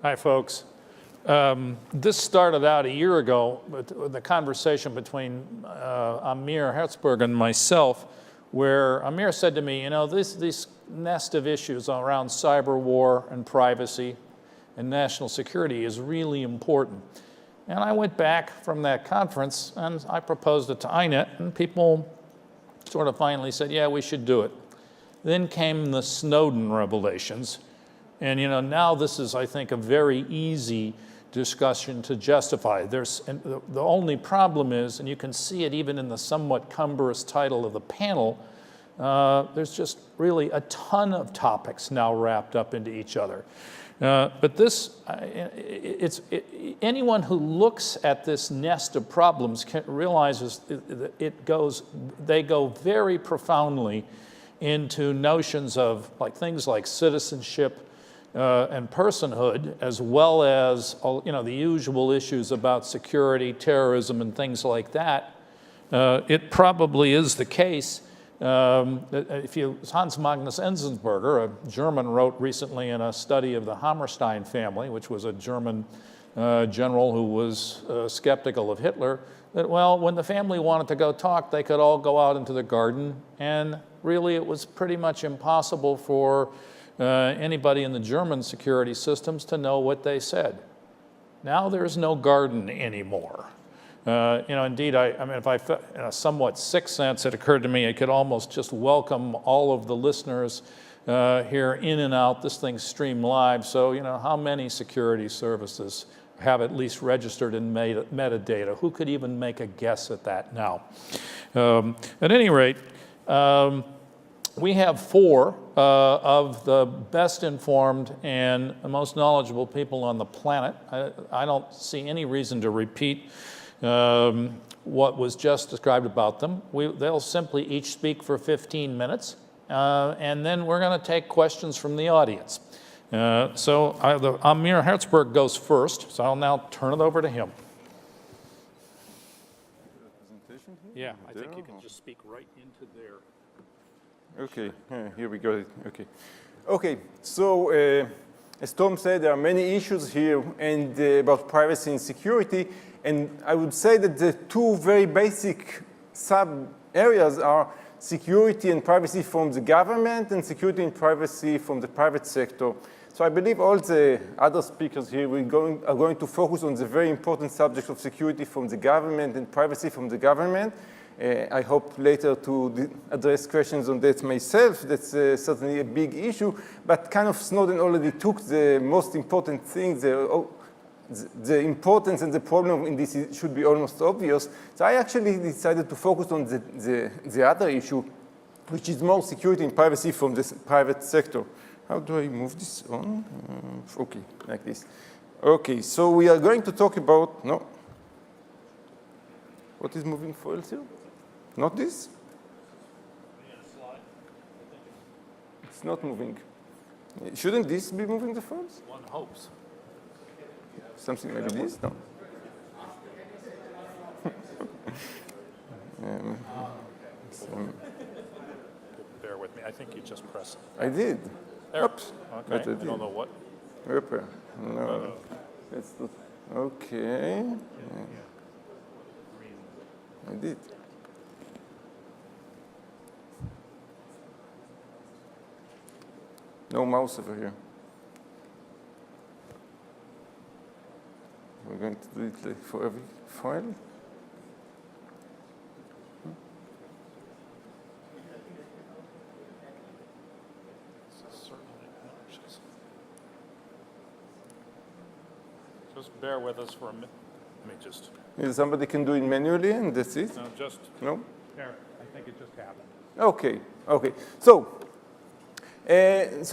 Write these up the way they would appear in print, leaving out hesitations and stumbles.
Hi, folks. This started out a year ago with the conversation between Amir Herzberg and myself, where Amir said to me, you know, this nest of issues around cyber war and privacy and national security is really important. And I went back from that conference and I proposed it to INET, and people sort of finally said, yeah, we should do it. Then came the Snowden revelations. And you know, now this is, I think, a very easy discussion to justify. The only problem is, and you can see it even in the somewhat cumbrous title of the panel, there's just really a ton of topics now wrapped up into each other. But this, anyone who looks at this nest of problems realizes they go very profoundly into notions of things like citizenship, and personhood, as well as the usual issues about security, terrorism, and things like that. It probably is the case. Hans Magnus Enzensberger, a German, wrote recently in a study of the Hammerstein family, which was a German general who was skeptical of Hitler, that, well, when the family wanted to go talk, they could all go out into the garden, and really it was pretty much impossible for anybody in the German security systems to know what they said. Now there's no garden anymore. Indeed, I mean, if I felt in a somewhat sick sense, it occurred to me I could almost just welcome all of the listeners here in and out. This thing's streamed live, so how many security services have at least registered in metadata? Who could even make a guess at that now? At any rate, we have four of the best informed and most knowledgeable people on the planet. I don't see any reason to repeat what was just described about them. They'll simply each speak for 15 minutes, and then we're going to take questions from the audience. Amir Herzberg goes first, so I'll now turn it over to him. Yeah, I think you can just speak right into there. Okay, here we go. Okay. So as Tom said, there are many issues here and about privacy and security. And I would say that the two very basic sub-areas are security and privacy from the government and security and privacy from the private sector. So I believe all the other speakers here are going to focus on the very important subject of security from the government and privacy from the government. I hope later to address questions on that myself. That's certainly a big issue. But kind of Snowden already took the most important thing. The importance and the problem in this should be almost obvious. So I actually decided to focus on the other issue, which is more security and privacy from the private sector. How do I move this on? Okay, like this. Okay, so we are going to talk about, no. What is moving files here? Not this? It's not moving. Shouldn't this be moving the files? One hopes. Something like this? No. Bear with me. I think you just pressed it. I did. There. Oops. Okay. I don't know what. No. That's not. Okay. I did. No mouse over here. We're going to do it like for every file. Just bear with us for a minute. Let me just. Somebody can do it manually, and that's it? No, just. No? There. I think it just happened. Okay. So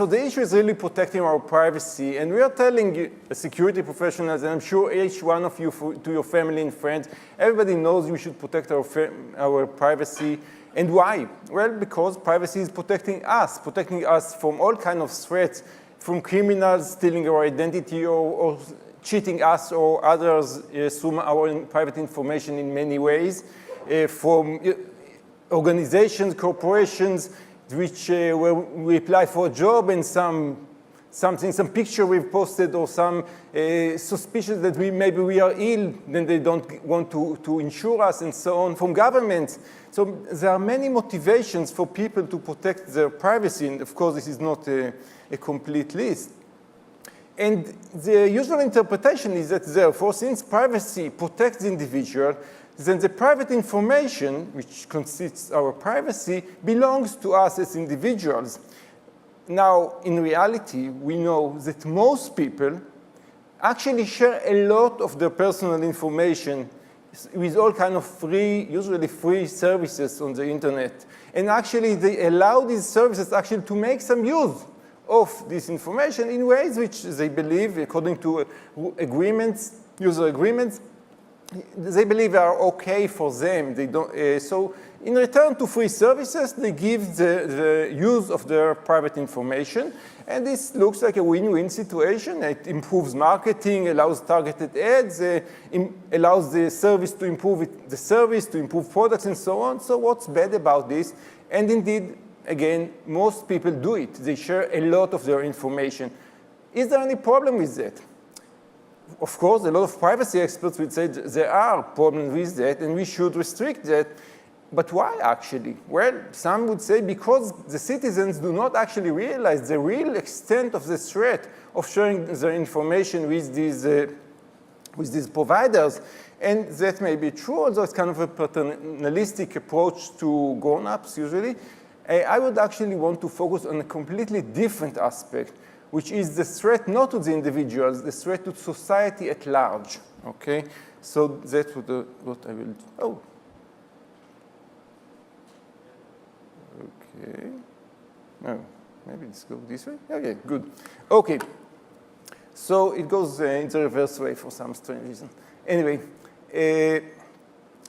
the issue is really protecting our privacy, and we are telling you, security professionals, and I'm sure each one of you, to your family and friends, everybody knows we should protect our privacy. And why? Well, because privacy is protecting us from all kinds of threats, from criminals stealing our identity or cheating us or others through our private information in many ways, from organizations, corporations, which where we apply for a job and some something, some picture we've posted, or some suspicion that maybe we are ill, then they don't want to insure us, and so on, from governments. So there are many motivations for people to protect their privacy, and of course this is not a complete list. And the usual interpretation is that therefore, since privacy protects the individual, then the private information, which constitutes our privacy, belongs to us as individuals. Now, in reality, we know that most people actually share a lot of their personal information with all kinds of free, usually free services on the internet. And actually, they allow these services actually to make some use of this information in ways which they believe, according to agreements, user agreements, they believe are okay for them. They don't, so in return to free services, they give the use of their private information. And this looks like a win-win situation. It improves marketing, allows targeted ads, allows the service to improve the service, to improve products, and so on. So what's bad about this? And indeed, again, most people do it. They share a lot of their information. Is there any problem with that? Of course, a lot of privacy experts would say there are problems with that, and we should restrict that. But why, actually? Well, some would say because the citizens do not actually realize the real extent of the threat of sharing their information with these providers. And that may be true, although it's kind of a paternalistic approach to grown-ups, usually. I would actually want to focus on a completely different aspect, which is the threat not to the individuals, the threat to society at large, okay? So that's what I will do. Oh. Okay. No, maybe let's go this way. Okay, good. Okay. So it goes in the reverse way for some strange reason. Anyway,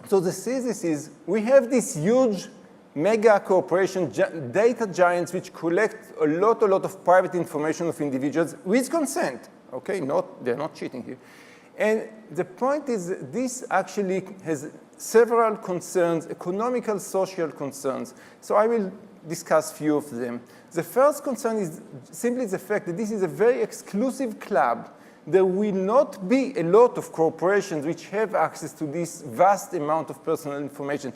so the thesis is we have this huge mega corporation, data giants, which collect a lot of private information of individuals with consent. Okay, they're not cheating here. And the point is this actually has several concerns, economical, social concerns. So I will discuss a few of them. The first concern is simply the fact that this is a very exclusive club. There will not be a lot of corporations which have access to this vast amount of personal information.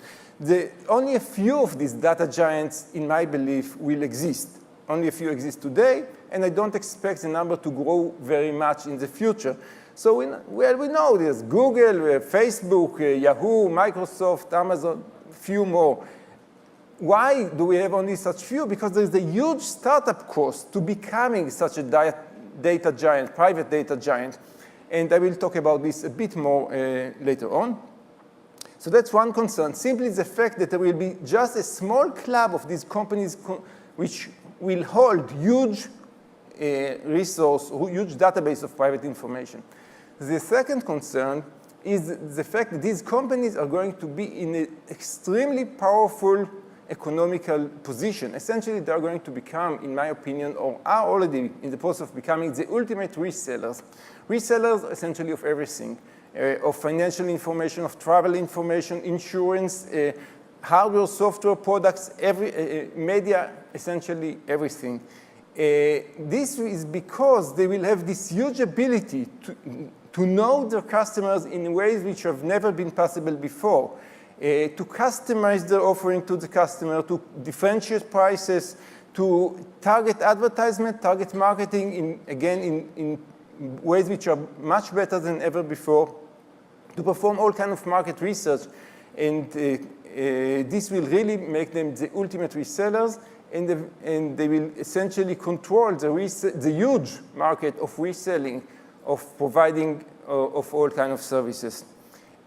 Only a few of these data giants, in my belief, will exist. Only a few exist today, and I don't expect the number to grow very much in the future. So we know there's Google, Facebook, Yahoo, Microsoft, Amazon, a few more. Why do we have only such few? Because there's a huge startup cost to becoming such a data giant, private data giant. And I will talk about this a bit more later on. So that's one concern, simply the fact that there will be just a small club of these companies which will hold huge resource, huge database of private information. The second concern is the fact that these companies are going to be in an extremely powerful economical position. Essentially, they are going to become, in my opinion, or are already in the process of becoming the ultimate resellers. Resellers, essentially, of everything, of financial information, of travel information, insurance, hardware, software products, media, essentially everything. This is because they will have this huge ability to know their customers in ways which have never been possible before, to customize their offering to the customer, to differentiate prices, to target advertisement, target marketing, in ways which are much better than ever before, to perform all kinds of market research. And this will really make them the ultimate resellers, and they will essentially control the huge market of reselling, of providing of all kinds of services.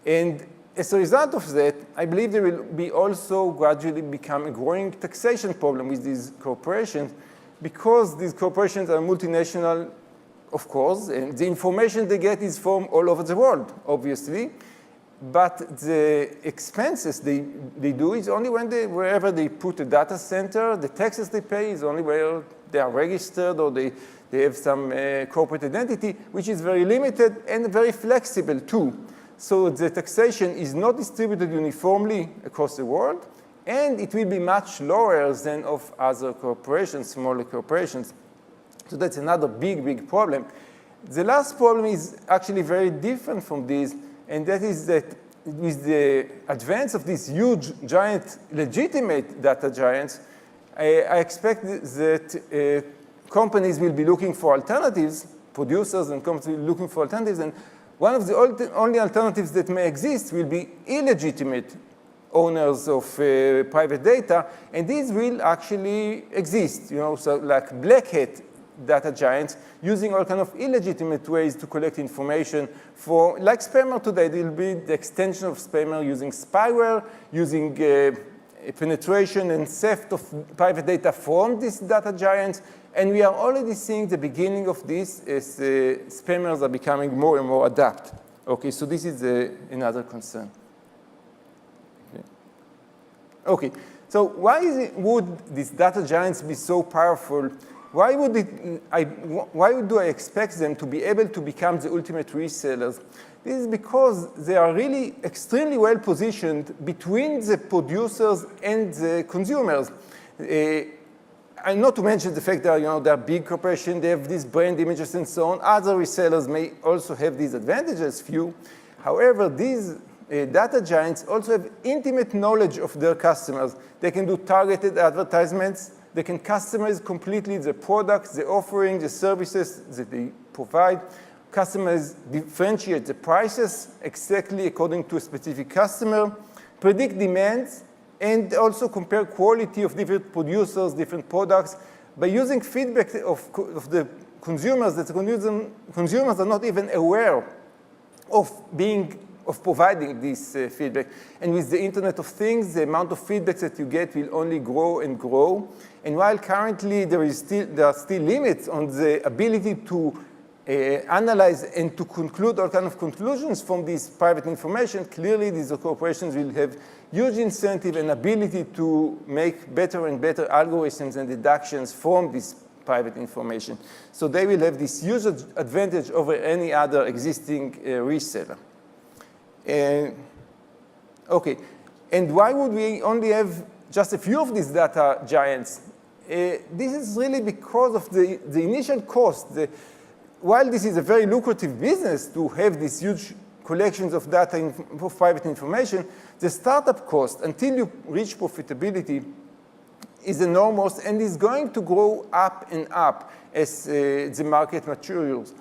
And as a result of that, I believe there will be also gradually become a growing taxation problem with these corporations, because these corporations are multinational, of course, and the information they get is from all over the world, obviously. But the expenses they do is only wherever they put a data center. The taxes they pay is only where they are registered or they have some corporate identity, which is very limited and very flexible too. So the taxation is not distributed uniformly across the world, and it will be much lower than of other corporations, smaller corporations. So that's another big problem. The last problem is actually very different from this, and that is that with the advance of these huge, giant, legitimate data giants, I expect that companies will be looking for alternatives, producers and companies will be looking for alternatives, and one of the only alternatives that may exist will be illegitimate owners of private data, and these will actually exist, so like black hat data giants using all kind of illegitimate ways to collect information for, like spammer today, it will be the extension of spammer using spyware, using penetration and theft of private data from these data giants, and we are already seeing the beginning of this as spammers are becoming more and more adept. Okay, so this is another concern. Okay, so why would these data giants be so powerful? Why do I expect them to be able to become the ultimate resellers? This is because they are really extremely well positioned between the producers and the consumers. And not to mention the fact that they're big corporations, they have these brand images and so on. Other resellers may also have these advantages, few. However, these data giants also have intimate knowledge of their customers. They can do targeted advertisements. They can customize completely the products, the offering, the services that they provide. Customers differentiate the prices exactly according to a specific customer, predict demands, and also compare quality of different producers, different products. By using feedback of the consumers, that the consumers are not even aware of providing this feedback. And with the Internet of Things, the amount of feedback that you get will only grow and grow. And while currently there are still limits on the ability to analyze and to conclude all kinds of conclusions from this private information, clearly these corporations will have huge incentive and ability to make better and better algorithms and deductions from this private information. So they will have this huge advantage over any other existing reseller. Okay, and why would we only have just a few of these data giants? This is really because of the initial cost. While this is a very lucrative business to have these huge collections of data of private information, the startup cost until you reach profitability is enormous and is going to grow up and up as the market matures.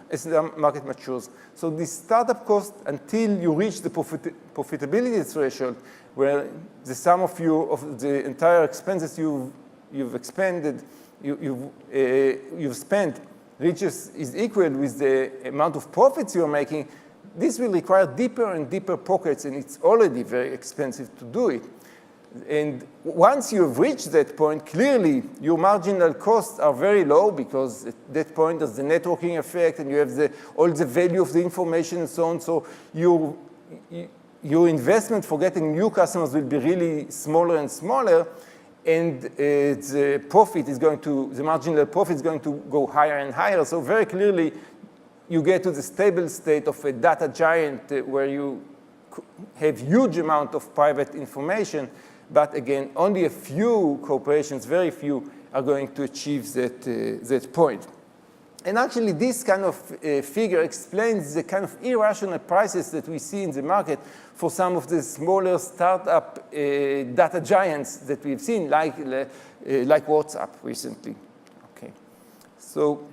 So the startup cost until you reach the profitability threshold, where the sum of the entire expenses you've spent is equal with the amount of profits you're making, this will require deeper and deeper pockets, and it's already very expensive to do it. And once you've reached that point, clearly your marginal costs are very low because at that point there's the networking effect and you have all the value of the information and so on. So your investment for getting new customers will be really smaller and smaller, and the marginal profit is going to go higher and higher. So very clearly you get to the stable state of a data giant where you have huge amount of private information. But again, only a few corporations, very few, are going to achieve that point. And actually, this kind of figure explains the kind of irrational prices that we see in the market for some of the smaller startup data giants that we've seen, like WhatsApp recently. So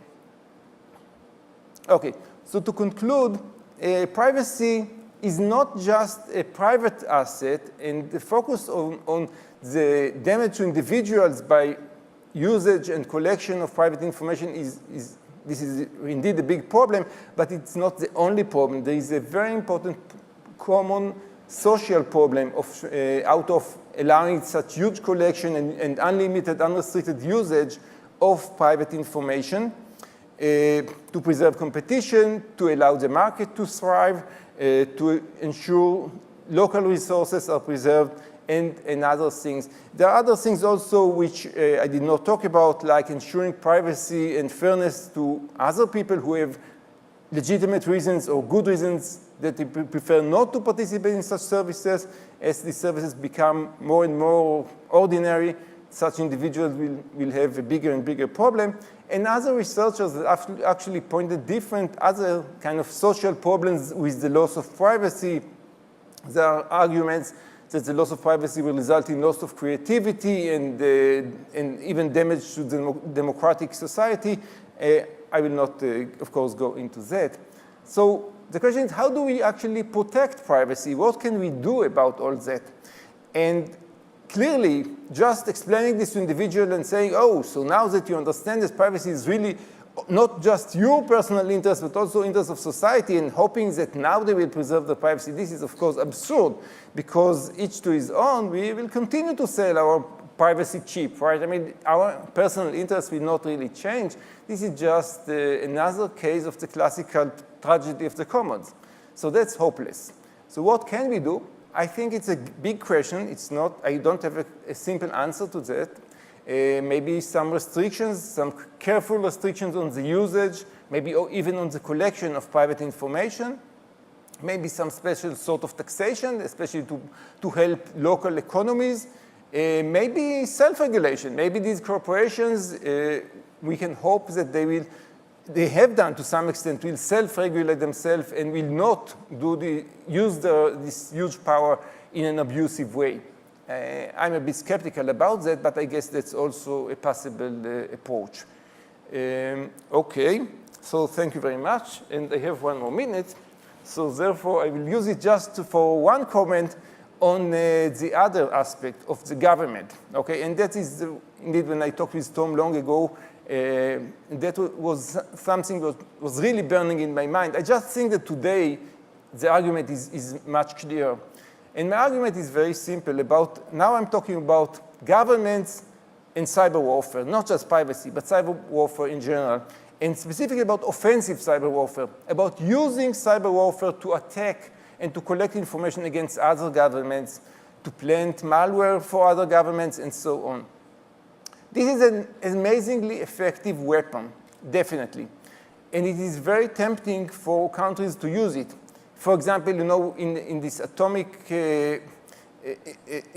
to conclude, privacy is not just a private asset, and the focus on the damage to individuals by usage and collection of private information this is indeed a big problem, but it's not the only problem. There is a very important common social problem out of allowing such huge collection and unlimited, unrestricted usage of private information to preserve competition, to allow the market to thrive, to ensure local resources are preserved, and other things. There are other things also which I did not talk about, like ensuring privacy and fairness to other people who have legitimate reasons or good reasons that they prefer not to participate in such services. As these services become more and more ordinary, such individuals will have a bigger and bigger problem. And other researchers actually pointed different other kind of social problems with the loss of privacy. There are arguments that the loss of privacy will result in loss of creativity and even damage to the democratic society. I will not, of course, go into that. So the question is, how do we actually protect privacy? What can we do about all that? And clearly, just explaining this to individuals and saying, oh, so now that you understand this, privacy is really not just your personal interest, but also interest of society, and hoping that now they will preserve the privacy. This is, of course, absurd, because each to his own, we will continue to sell our privacy cheap, right? I mean, our personal interests will not really change. This is just another case of the classical tragedy of the commons. So that's hopeless. So what can we do? I think it's a big question. It's not, I don't have a simple answer to that. Maybe some restrictions, some careful restrictions on the usage, maybe even on the collection of private information. Maybe some special sort of taxation, especially to help local economies. Maybe self-regulation. Maybe these corporations, we can hope that they have done to some extent, will self-regulate themselves and will not use this huge power in an abusive way. I'm a bit skeptical about that, but I guess that's also a possible approach. Okay, so thank you very much, and I have 1 more minute. So therefore, I will use it just for one comment on the other aspect of the government. Okay, and that is indeed when I talked with Tom long ago, that was something that was really burning in my mind. I just think that today the argument is much clearer. And my argument is very simple now I'm talking about governments and cyber warfare, not just privacy, but cyber warfare in general, and specifically about offensive cyber warfare, about using cyber warfare to attack and to collect information against other governments, to plant malware for other governments, and so on. This is an amazingly effective weapon, definitely. And it is very tempting for countries to use it. For example, in this atomic, in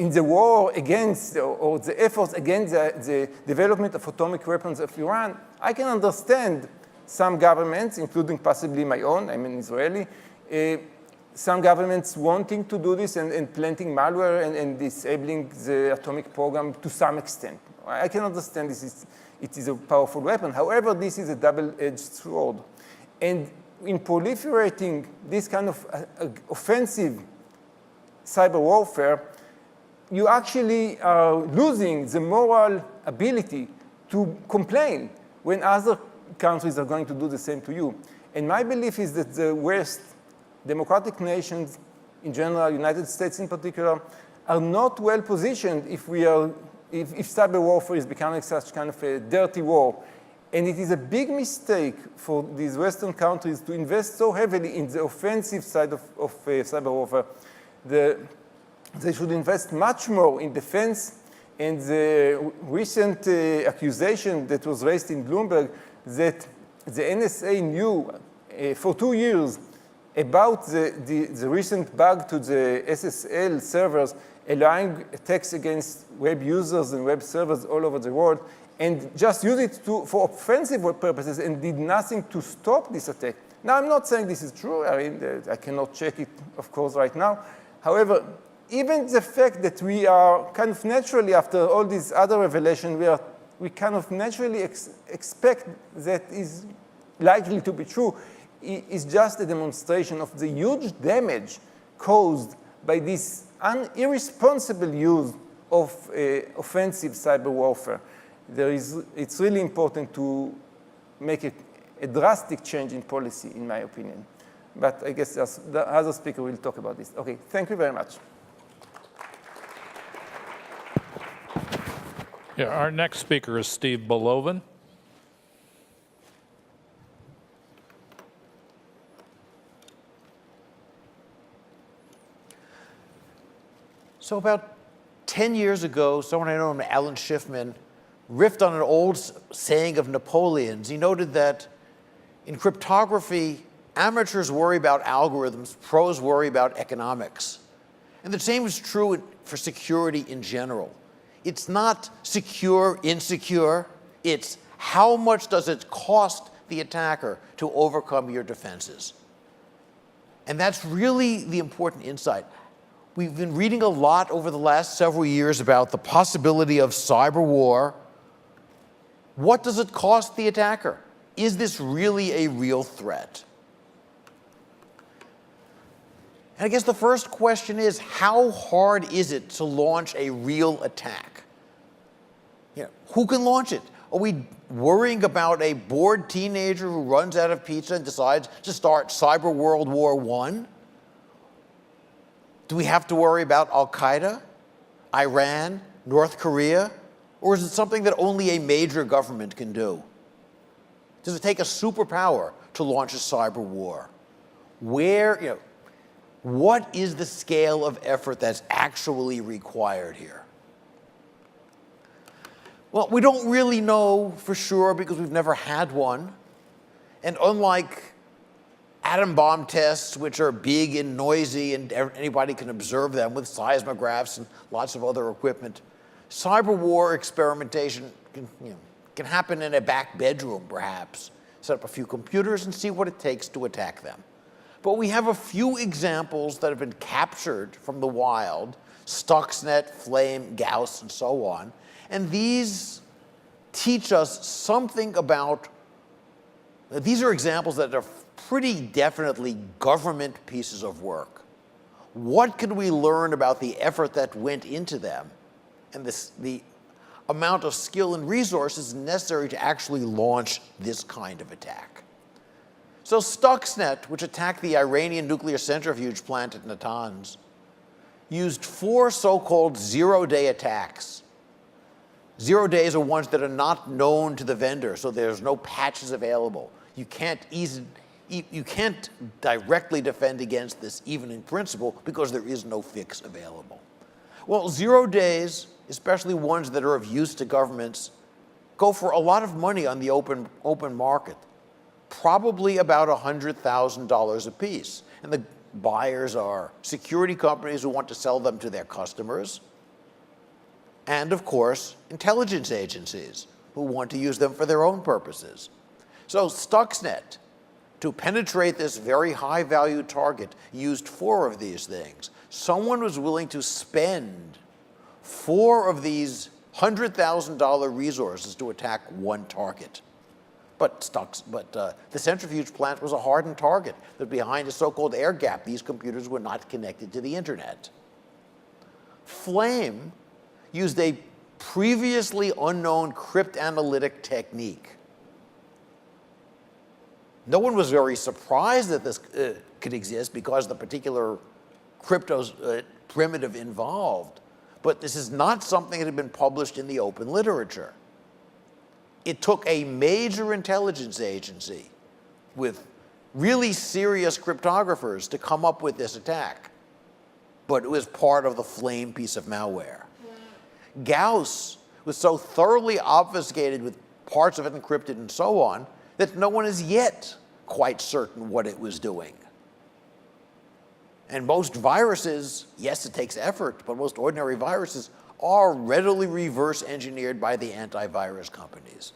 the war against, or the efforts against the development of atomic weapons of Iran, I can understand some governments, including possibly my own, I'm an Israeli, some governments wanting to do this and planting malware and disabling the atomic program to some extent. I can understand it is a powerful weapon. However, this is a double-edged sword. And in proliferating this kind of offensive cyber warfare, you actually are losing the moral ability to complain when other countries are going to do the same to you. And my belief is that the West, democratic nations in general, United States in particular, are not well positioned if cyber warfare is becoming such kind of a dirty war. And it is a big mistake for these Western countries to invest so heavily in the offensive side of cyber warfare. They should invest much more in defense. And the recent accusation that was raised in Bloomberg that the NSA knew for 2 years about the recent bug to the SSL servers, allowing attacks against web users and web servers all over the world, and just use it for offensive purposes and did nothing to stop this attack. Now, I'm not saying this is true. I mean, I cannot check it, of course, right now. However, even the fact that we are kind of naturally, after all these other revelations, we kind of naturally expect that is likely to be true, is just a demonstration of the huge damage caused by this irresponsible use of offensive cyber warfare. It's really important to make a drastic change in policy, in my opinion. But I guess the other speaker will talk about this. Okay, thank you very much. Yeah, our next speaker is Steve Bolovan. So about 10 years ago, someone I know named Alan Schiffman riffed on an old saying of Napoleon's. He noted that in cryptography, amateurs worry about algorithms, pros worry about economics. And the same is true for security in general. It's not secure, insecure. It's How much does it cost the attacker to overcome your defenses? And that's really the important insight. We've been reading a lot over the last several years about the possibility of cyber war. What does it cost the attacker? Is this really a real threat? And I guess the first question is, how hard is it to launch a real attack? Who can launch it? Are we worrying about a bored teenager who runs out of pizza and decides to start Cyber World War I? Do we have to worry about Al-Qaeda, Iran, North Korea? Or is it something that only a major government can do? Does it take a superpower to launch a cyber war? What is the scale of effort that's actually required here? Well, we don't really know for sure because we've never had one. And unlike atom bomb tests, which are big and noisy and anybody can observe them with seismographs and lots of other equipment, cyber war experimentation can happen in a back bedroom, perhaps. Set up a few computers and see what it takes to attack them. But we have a few examples that have been captured from the wild: Stuxnet, Flame, Gauss, and so on. And these teach us something about, these are examples that are pretty definitely government pieces of work. What can we learn about the effort that went into them and the amount of skill and resources necessary to actually launch this kind of attack? So Stuxnet, which attacked the Iranian nuclear centrifuge plant at Natanz, used 4 so-called zero-day attacks. 0 days are ones that are not known to the vendor, so there's no patches available. You can't directly defend against this, even in principle, because there is no fix available. Well, 0 days, especially ones that are of use to governments, go for a lot of money on the open market, probably about $100,000 apiece. And the buyers are security companies who want to sell them to their customers, and of course, intelligence agencies who want to use them for their own purposes. So Stuxnet, to penetrate this very high-value target, used 4 of these things. Someone was willing to spend 4 of these $100,000 resources to attack 1 target. But the centrifuge plant was a hardened target, that behind a so-called air gap, these computers were not connected to the internet. Flame used a previously unknown cryptanalytic technique. No one was very surprised that this could exist because the particular crypto primitive involved, but this is not something that had been published in the open literature. It took a major intelligence agency with really serious cryptographers to come up with this attack, but it was part of the Flame piece of malware. Gauss was so thoroughly obfuscated with parts of it encrypted and so on that no one is yet quite certain what it was doing. And most viruses, yes, it takes effort, but most ordinary viruses are readily reverse engineered by the antivirus companies.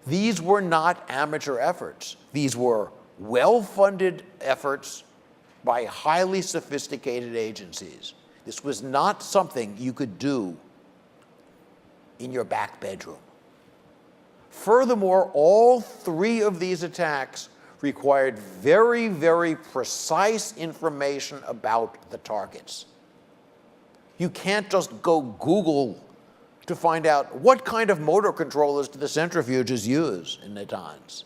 These were not amateur efforts. These were well-funded efforts by highly sophisticated agencies. This was not something you could do in your back bedroom. Furthermore, all 3 of these attacks required very, very precise information about the targets. You can't just go Google to find out what kind of motor controllers do the centrifuges use in Natanz.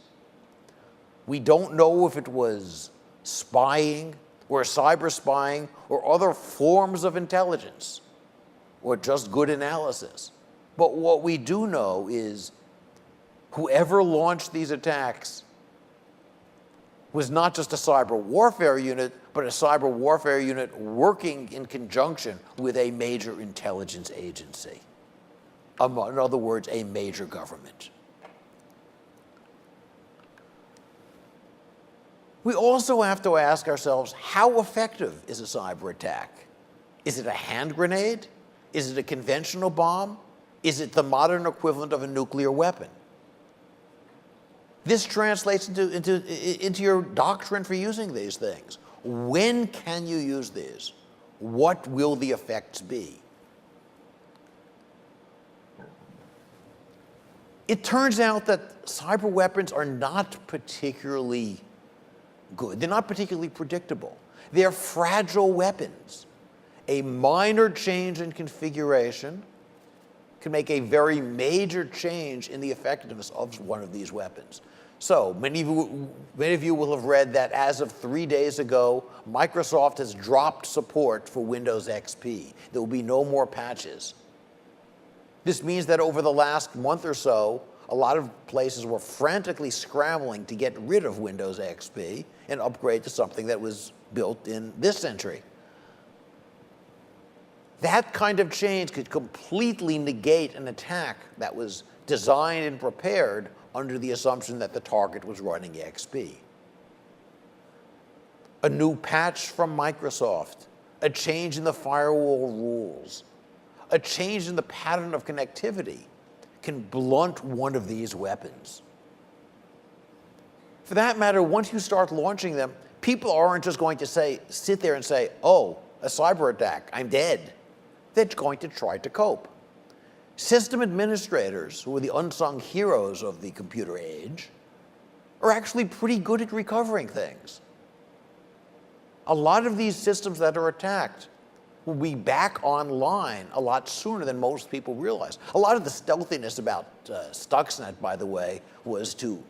We don't know if it was spying or cyber spying or other forms of intelligence or just good analysis. But what we do know is whoever launched these attacks was not just a cyber warfare unit, but a cyber warfare unit working in conjunction with a major intelligence agency. In other words, a major government. We also have to ask ourselves, how effective is a cyber attack? Is it a hand grenade? Is it a conventional bomb? Is it the modern equivalent of a nuclear weapon? This translates into your doctrine for using these things. When can you use these? What will the effects be? It turns out that cyber weapons are not particularly good. They're not particularly predictable. They're fragile weapons. A minor change in configuration can make a very major change in the effectiveness of one of these weapons. So many of you will have read that as of 3 days ago, Microsoft has dropped support for Windows XP. There will be no more patches. This means that over the last month or so, a lot of places were frantically scrambling to get rid of Windows XP and upgrade to something that was built in this century. That kind of change could completely negate an attack that was designed and prepared under the assumption that the target was running XP. A new patch from Microsoft, a change in the firewall rules, a change in the pattern of connectivity can blunt one of these weapons. For that matter, once you start launching them, people aren't just going to sit there and say, oh, a cyber attack, I'm dead. They're going to try to cope. System administrators, who are the unsung heroes of the computer age, are actually pretty good at recovering things. A lot of these systems that are attacked will be back online a lot sooner than most people realize. A lot of the stealthiness about Stuxnet, by the way, was to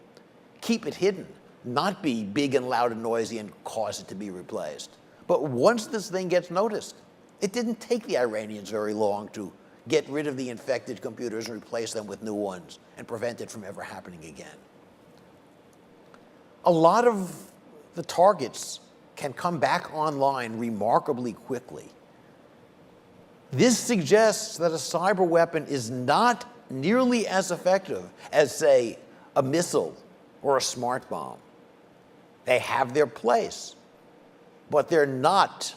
keep it hidden, not be big and loud and noisy and cause it to be replaced. But once this thing gets noticed, it didn't take the Iranians very long to get rid of the infected computers and replace them with new ones and prevent it from ever happening again. A lot of the targets can come back online remarkably quickly. This suggests that a cyber weapon is not nearly as effective as, say, a missile or a smart bomb. They have their place, but they're not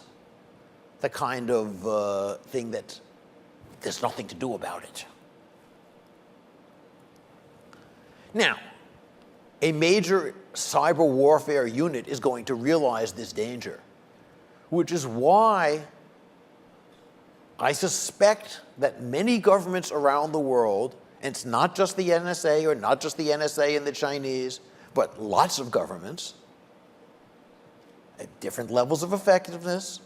the kind of thing that there's nothing to do about it. Now, a major cyber warfare unit is going to realize this danger, which is why I suspect that many governments around the world, and it's not just the NSA or not just the NSA and the Chinese, but lots of governments at different levels of effectiveness,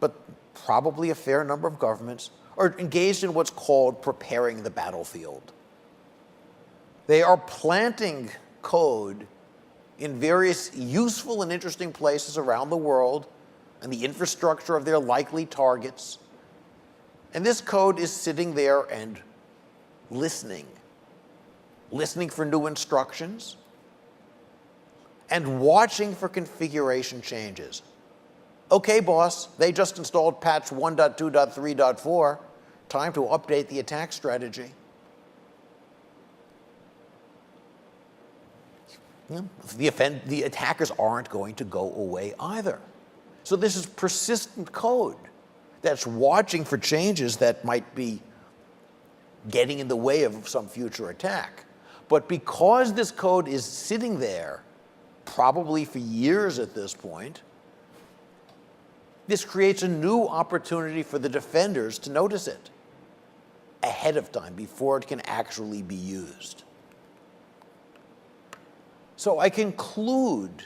but probably a fair number of governments, are engaged in what's called preparing the battlefield. They are planting code in various useful and interesting places around the world and the infrastructure of their likely targets. And this code is sitting there and listening for new instructions, and watching for configuration changes. Okay, boss, they just installed patch 1.2.3.4. Time to update the attack strategy. The attackers aren't going to go away either. So this is persistent code that's watching for changes that might be getting in the way of some future attack. But because this code is sitting there, probably for years at this point, this creates a new opportunity for the defenders to notice it ahead of time before it can actually be used. So I conclude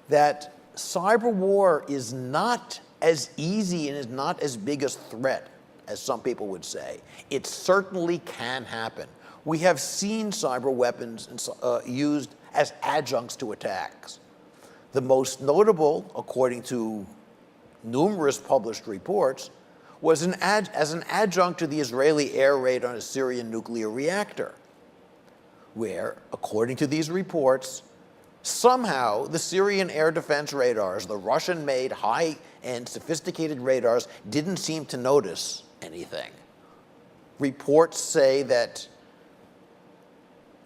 that cyber war is not as easy and is not as big a threat as some people would say. It certainly can happen. We have seen cyber weapons used as adjuncts to attacks. The most notable, according to numerous published reports, was as an adjunct to the Israeli air raid on a Syrian nuclear reactor, where, according to these reports, somehow the Syrian air defense radars, the Russian-made high-end sophisticated radars, didn't seem to notice anything. Reports say that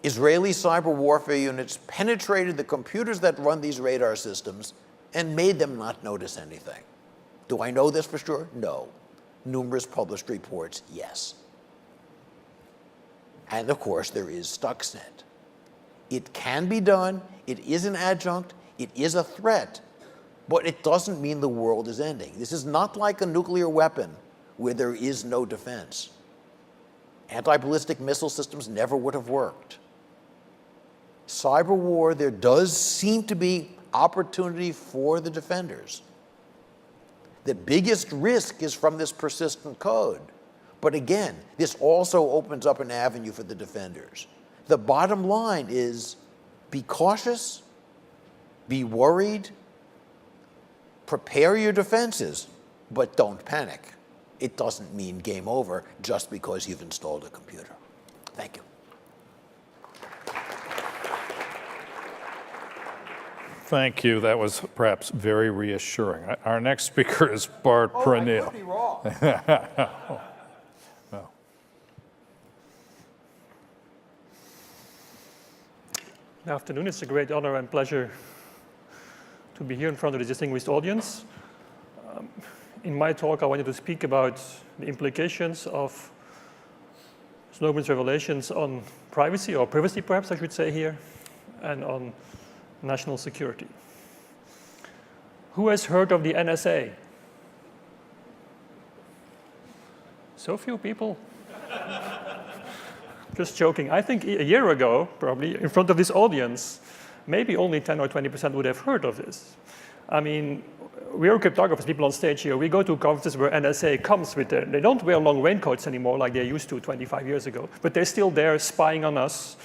Israeli cyber warfare units penetrated the computers that run these radar systems and made them not notice anything. Do I know this for sure? No. numerous published reports, yes. And of course, there is Stuxnet. It can be done, it is an adjunct, it is a threat, but it doesn't mean the world is ending. This is not like a nuclear weapon where there is no defense. Anti-ballistic missile systems never would have worked. Cyber war, there does seem to be opportunity for the defenders. The biggest risk is from this persistent code. But again, this also opens up an avenue for the defenders. The bottom line is be cautious, be worried, prepare your defenses, but don't panic. It doesn't mean game over just because you've installed a computer. Thank you. Thank you. That was perhaps very reassuring. Our next speaker is Bart Praneel. I could be wrong. Good afternoon. It's a great honor and pleasure to be here in front of the distinguished audience. In my talk, I wanted to speak about the implications of Snowden's revelations on privacy, or privacy perhaps I should say here, and on national security. Who has heard of the NSA? So few people. Just joking. I think a year ago, probably, in front of this audience, maybe only 10 or 20% would have heard of this. I mean, we are cryptographers, people on stage here. We go to conferences where NSA comes with them. They don't wear long raincoats anymore like they used to 25 years ago, but they're still there spying on us.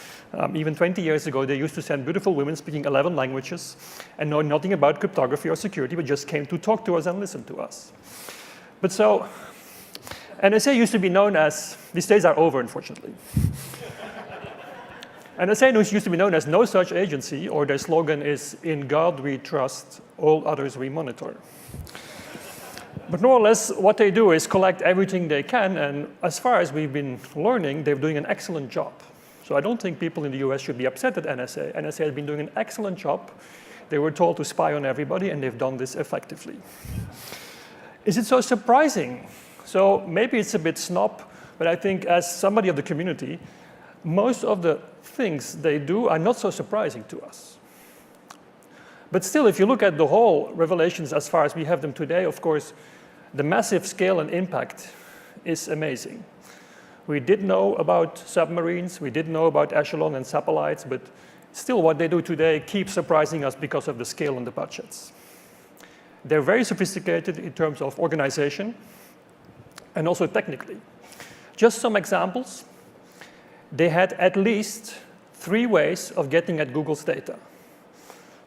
Even 20 years ago, they used to send beautiful women speaking 11 languages and know nothing about cryptography or security, but just came to talk to us and listen to us. But so, NSA used to be known as, these days are over, unfortunately. NSA used to be known as no such agency, or their slogan is, in God we trust, all others we monitor. But more or less, what they do is collect everything they can, and as far as we've been learning, they're doing an excellent job. So I don't think people in the US should be upset at NSA. NSA has been doing an excellent job. They were told to spy on everybody, and they've done this effectively. Is it so surprising? So maybe it's a bit snob, but I think as somebody of the community, most of the things they do are not so surprising to us. But still, if you look at the whole revelations as far as we have them today, of course, the massive scale and impact is amazing. We did know about submarines, we did know about echelon and satellites, but still what they do today keeps surprising us because of the scale and the budgets. They're very sophisticated in terms of organization and also technically. Just some examples. They had at least 3 ways of getting at Google's data.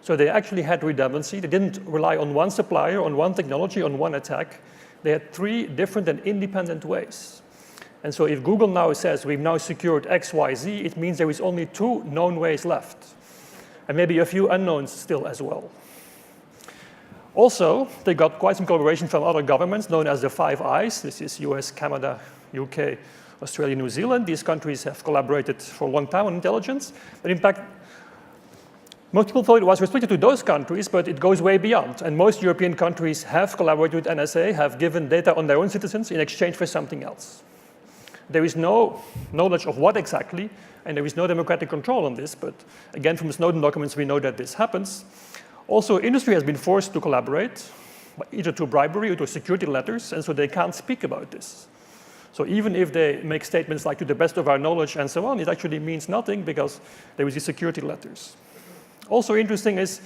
So they actually had redundancy. They didn't rely on one supplier, on one technology, on one attack. They had 3 different and independent ways. And so if Google now says we've now secured X, Y, Z, it means there is only 2 known ways left, and maybe a few unknowns still as well. Also, they got quite some collaboration from other governments known as the 5 Eyes. This is US, Canada, UK, Australia, New Zealand. These countries have collaborated for a long time on intelligence. But in fact, most people thought it was restricted to those countries, but it goes way beyond. And most European countries have collaborated with NSA, have given data on their own citizens in exchange for something else. There is no knowledge of what exactly, and there is no democratic control on this. But again, from the Snowden documents, we know that this happens. Also, industry has been forced to collaborate, either through bribery or through security letters, and so they can't speak about this. So even if they make statements like, to the best of our knowledge and so on, it actually means nothing because there is these security letters. Also interesting is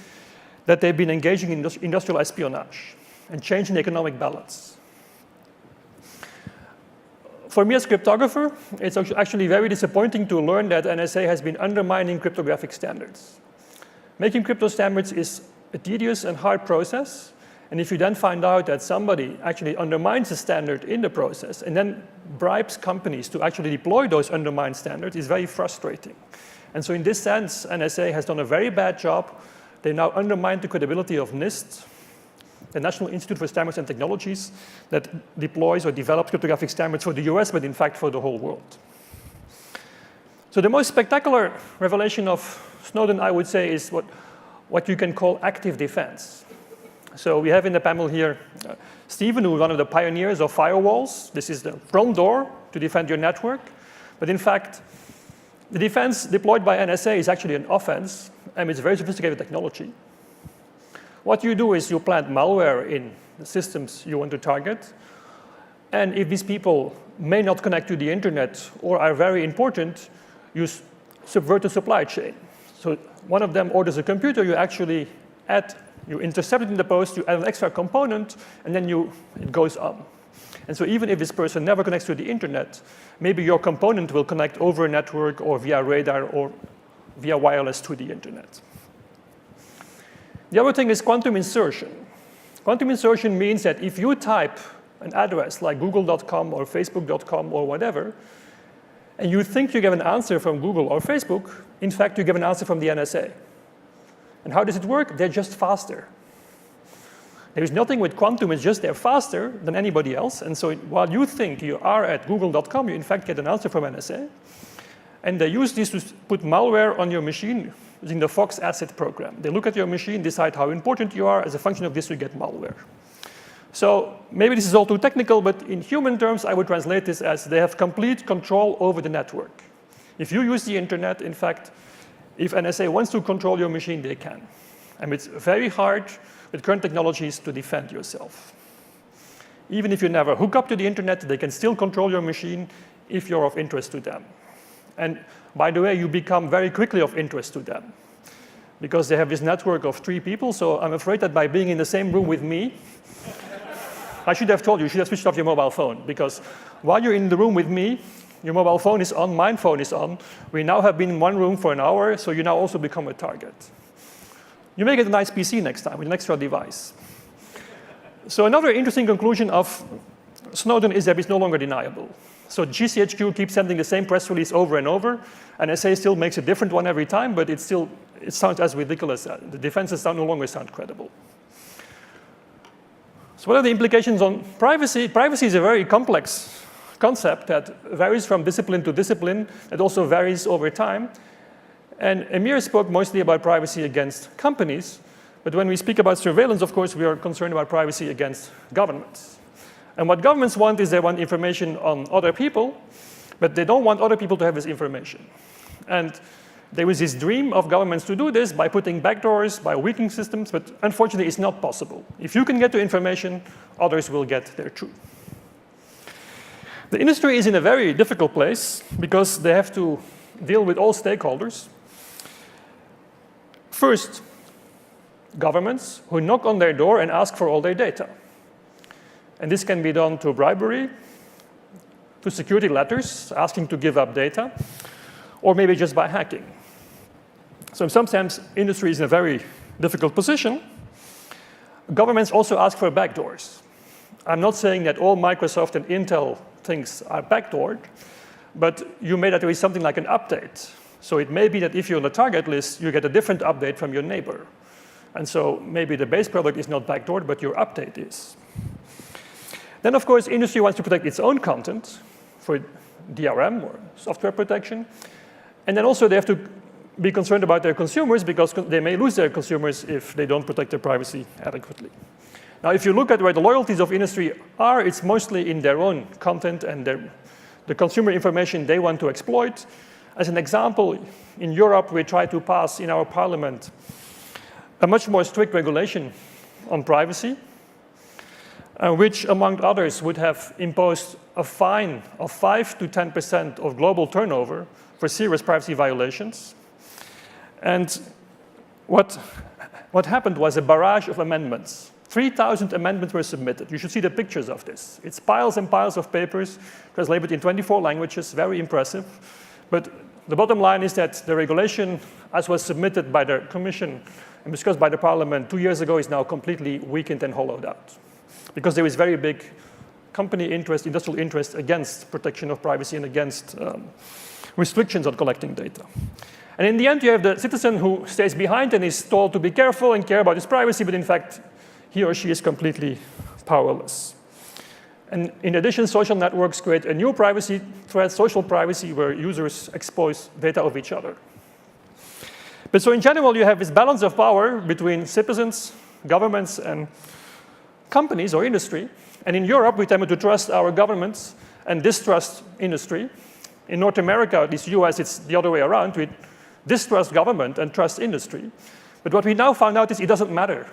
that they've been engaging in industrial espionage and changing the economic balance. For me as a cryptographer, it's actually very disappointing to learn that NSA has been undermining cryptographic standards. Making crypto standards is a tedious and hard process. And if you then find out that somebody actually undermines the standard in the process and then bribes companies to actually deploy those undermined standards, it's very frustrating. And so in this sense, NSA has done a very bad job. They now undermine the credibility of NIST, the National Institute for Standards and Technologies, that deploys or develops cryptographic standards for the US, but in fact for the whole world. So the most spectacular revelation of Snowden, I would say, is what you can call active defense. So we have in the panel here Stephen, who is one of the pioneers of firewalls. This is the front door to defend your network. But in fact, the defense deployed by NSA is actually an offense, and it's very sophisticated technology. What you do is you plant malware in the systems you want to target. And if these people may not connect to the internet or are very important, you subvert the supply chain. So one of them orders a computer, you actually you intercept it in the post, you add an extra component, and then it goes on. And so even if this person never connects to the internet, maybe your component will connect over a network or via radar or via wireless to the internet. The other thing is quantum insertion. Quantum insertion means that if you type an address like google.com or facebook.com or whatever, and you think you get an answer from Google or Facebook, in fact, you get an answer from the NSA. And how does it work? They're just faster. There is nothing with quantum, it's just they're faster than anybody else. And so while you think you are at google.com, you in fact get an answer from NSA. And they use this to put malware on your machine using the Fox Asset program. They look at your machine, decide how important you are. As a function of this, you get malware. So maybe this is all too technical, but in human terms, I would translate this as they have complete control over the network. If you use the internet, in fact, if NSA wants to control your machine, they can. And it's very hard with current technologies to defend yourself. Even if you never hook up to the internet, they can still control your machine if you're of interest to them. And by the way, you become very quickly of interest to them because they have this network of 3 people. So I'm afraid that by being in the same room with me, I should have told you, you should have switched off your mobile phone, because while you're in the room with me, your mobile phone is on, my phone is on. We now have been in one room for an hour, so you now also become a target. You may get a nice PC next time with an extra device. So another interesting conclusion of Snowden is that it's no longer deniable. So GCHQ keeps sending the same press release over and over, and NSA still makes a different one every time, but it sounds as ridiculous. The defenses no longer sound credible. So what are the implications on privacy? Privacy is a very complex concept that varies from discipline to discipline. It also varies over time. And Emir spoke mostly about privacy against companies. But when we speak about surveillance, of course, we are concerned about privacy against governments. And what governments want is they want information on other people, but they don't want other people to have this information. And there was this dream of governments to do this by putting backdoors, by weakening systems, but unfortunately it's not possible. If you can get to information, others will get there too. The industry is in a very difficult place because they have to deal with all stakeholders. First, governments who knock on their door and ask for all their data. And this can be done through bribery, through security letters asking to give up data, or maybe just by hacking. So in some sense, industry is in a very difficult position. Governments also ask for backdoors. I'm not saying that all Microsoft and Intel things are backdoored, but you may that there is something like an update. So it may be that if you're on the target list, you get a different update from your neighbor. And so maybe the base product is not backdoored, but your update is. Then, of course, industry wants to protect its own content for DRM or software protection. And then also they have to be concerned about their consumers because they may lose their consumers if they don't protect their privacy adequately. Now, if you look at where the loyalties of industry are, it's mostly in their own content and the consumer information they want to exploit. As an example, in Europe, we try to pass in our parliament a much more strict regulation on privacy, which, among others, would have imposed a fine of 5 to 10% of global turnover for serious privacy violations. And what happened was a barrage of amendments. 3,000 amendments were submitted. You should see the pictures of this. It's piles and piles of papers translated in 24 languages, very impressive. But the bottom line is that the regulation, as was submitted by the Commission and discussed by the Parliament 2 years ago, is now completely weakened and hollowed out. Because there is very big company interest, industrial interest against protection of privacy and against restrictions on collecting data. And in the end, you have the citizen who stays behind and is told to be careful and care about his privacy, but in fact, he or she is completely powerless. And in addition, social networks create a new privacy threat, social privacy, where users expose data of each other. But so in general, you have this balance of power between citizens governments and companies or industry. And in Europe, we tend to trust our governments and distrust industry. In North America, at least US, it's the other way around. We distrust government and trust industry. But what we now found out is it doesn't matter.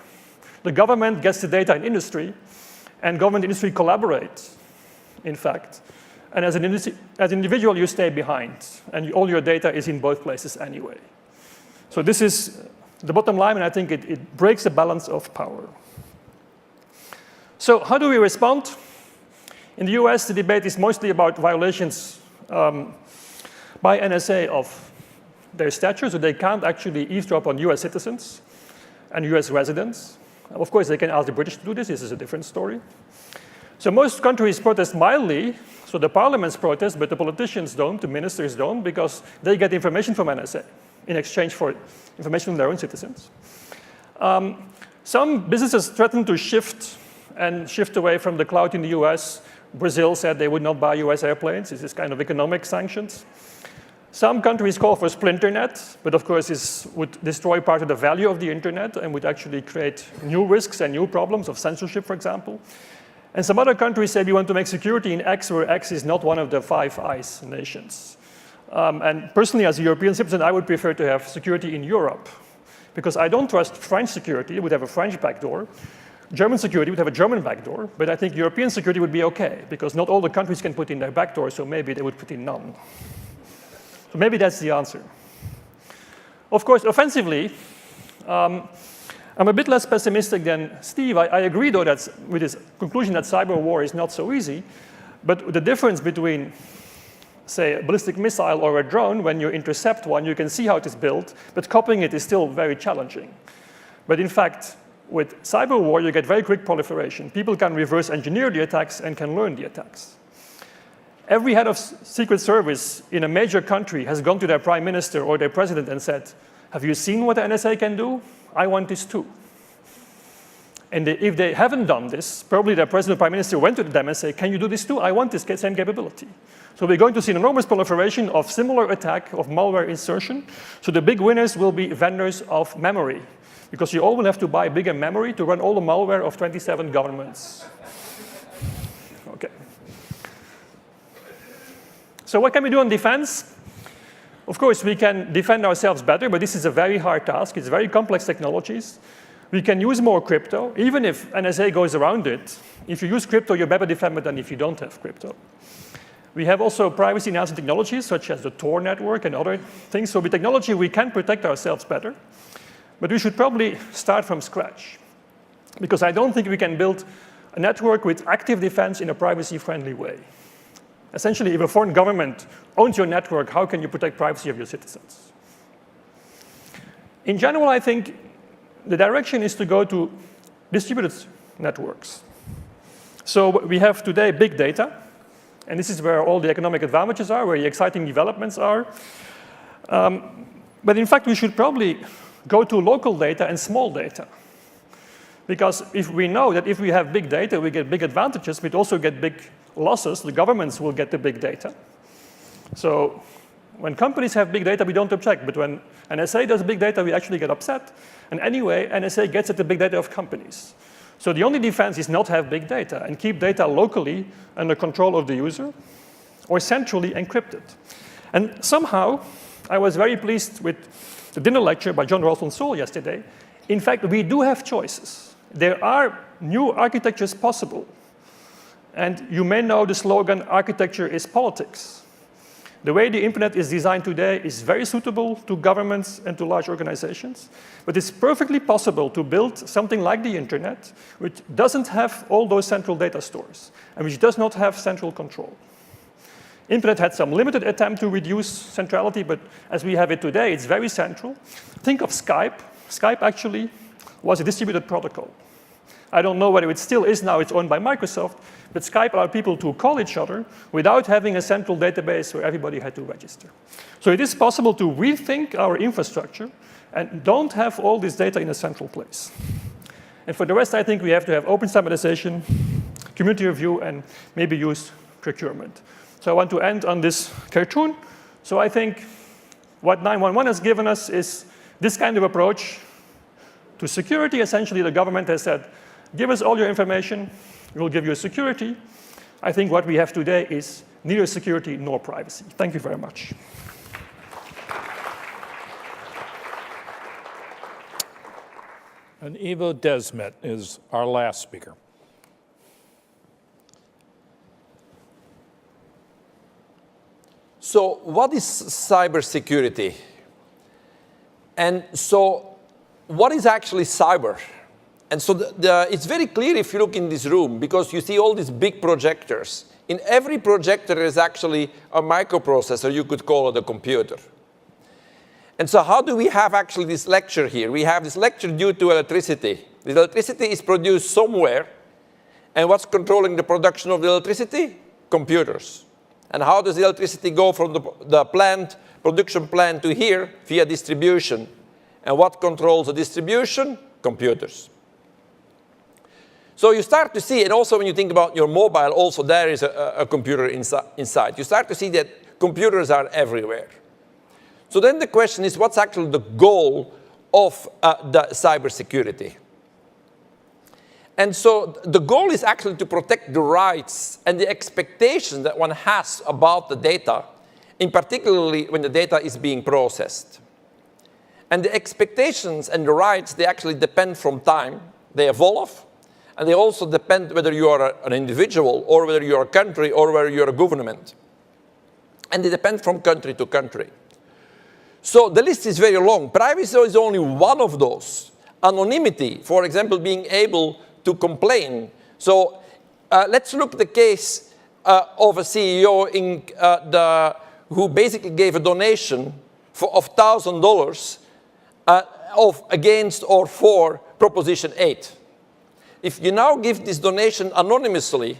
The government gets the data in industry, and government and industry collaborate, in fact. And as an individual, you stay behind, and all your data is in both places anyway. So this is the bottom line, and I think it breaks the balance of power. So how do we respond? In the US, the debate is mostly about violations by NSA of their statute, so they can't actually eavesdrop on US citizens and US residents. Of course, they can ask the British to do this. This is a different story. So most countries protest mildly. So the parliaments protest, but the politicians don't, the ministers don't, because they get information from NSA in exchange for information from their own citizens. Some businesses threaten to shift away from the cloud in the US. Brazil said they would not buy US airplanes. This is kind of economic sanctions. Some countries call for splinternet, but of course this would destroy part of the value of the internet and would actually create new risks and new problems of censorship, for example. And some other countries say we want to make security in X, where X is not one of the 5 Eyes nations. And personally, as a European citizen, I would prefer to have security in Europe, because I don't trust French security. It would have a French backdoor. German security would have a German backdoor, but I think European security would be okay, because not all the countries can put in their backdoor, so maybe they would put in none. So maybe that's the answer. Of course, offensively, I'm a bit less pessimistic than Steve. I agree, though, with his conclusion that cyber war is not so easy. But the difference between, say, a ballistic missile or a drone, when you intercept one, you can see how it is built, but copying it is still very challenging. But in fact, with cyber war, you get very quick proliferation. People can reverse engineer the attacks and can learn the attacks. Every head of Secret Service in a major country has gone to their prime minister or their president and said, have you seen what the NSA can do? I want this too. And if they haven't done this, probably their president or prime minister went to them and said, can you do this too? I want this same capability. So we're going to see an enormous proliferation of similar attack of malware insertion. So the big winners will be vendors of memory, because you all will have to buy bigger memory to run all the malware of 27 governments. Okay. So what can we do on defense? Of course, we can defend ourselves better, but this is a very hard task. It's very complex technologies. We can use more crypto, even if NSA goes around it. If you use crypto, you're better defended than if you don't have crypto. We have also privacy-enhancing technologies, such as the Tor network and other things. So with technology, we can protect ourselves better. But we should probably start from scratch, because I don't think we can build a network with active defense in a privacy-friendly way. Essentially, if a foreign government owns your network, how can you protect privacy of your citizens? In general, I think the direction is to go to distributed networks. So we have today big data, and this is where all the economic advantages are, where the exciting developments are. But in fact, we should probably go to local data and small data. Because if we know that if we have big data, we get big advantages, we'd also get big losses. The governments will get the big data. So when companies have big data, we don't object. But when NSA does big data, we actually get upset. And anyway, NSA gets at the big data of companies. So the only defense is not have big data and keep data locally under control of the user or centrally encrypted. And somehow, I was very pleased with the dinner lecture by John Ralston Saul yesterday. In fact, we do have choices. There are new architectures possible. And you may know the slogan, architecture is politics. The way the internet is designed today is very suitable to governments and to large organizations. But it's perfectly possible to build something like the internet, which doesn't have all those central data stores, and which does not have central control. Internet had some limited attempt to reduce centrality, but as we have it today, it's very central. Think of Skype. Skype actually was a distributed protocol. I don't know whether it still is now, it's owned by Microsoft, but Skype allowed people to call each other without having a central database where everybody had to register. So it is possible to rethink our infrastructure and don't have all this data in a central place. And for the rest, I think we have to have open standardization, community review, and maybe use procurement. So I want to end on this cartoon. So I think what 911 has given us is this kind of approach to security. Essentially, the government has said, give us all your information, we'll give you security. I think what we have today is neither security nor privacy. Thank you very much. And Ivo Desmet is our last speaker. So what is cybersecurity? And so what is actually cyber? And so it's very clear if you look in this room, because you see all these big projectors. In every projector is actually a microprocessor, you could call it a computer. And so how do we have actually this lecture here? We have this lecture due to electricity. The electricity is produced somewhere, and what's controlling the production of the electricity? Computers. And how does the electricity go from the plant, production plant to here via distribution? And what controls the distribution? Computers. So you start to see, and also when you think about your mobile, also there is a computer inside. You start to see that computers are everywhere. So then the question is, what's actually the goal of the cybersecurity? And so the goal is actually to protect the rights and the expectations that one has about the data, in particularly when the data is being processed. And the expectations and the rights, they actually depend from time. They evolve, and they also depend whether you are an individual, or whether you are a country, or whether you are a government. And they depend from country to country. So the list is very long. Privacy is only one of those. Anonymity, for example, being able to complain. So let's look at the case of a CEO who basically gave a donation of $1,000 against or for Proposition 8. If you now give this donation anonymously,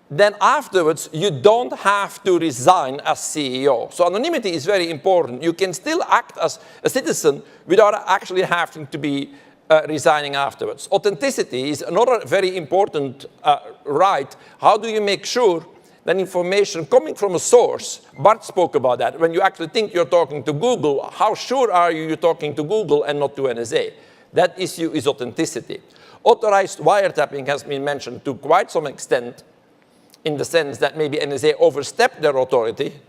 then afterwards you don't have to resign as CEO. So anonymity is very important. You can still act as a citizen without actually having to be resigning afterwards. Authenticity is another very important right. How do you make sure that information coming from a source, Bart spoke about that, when you actually think you're talking to Google, how sure are you you're talking to Google and not to NSA? That issue is authenticity. Authorized wiretapping has been mentioned to quite some extent, in the sense that maybe NSA overstepped their authority.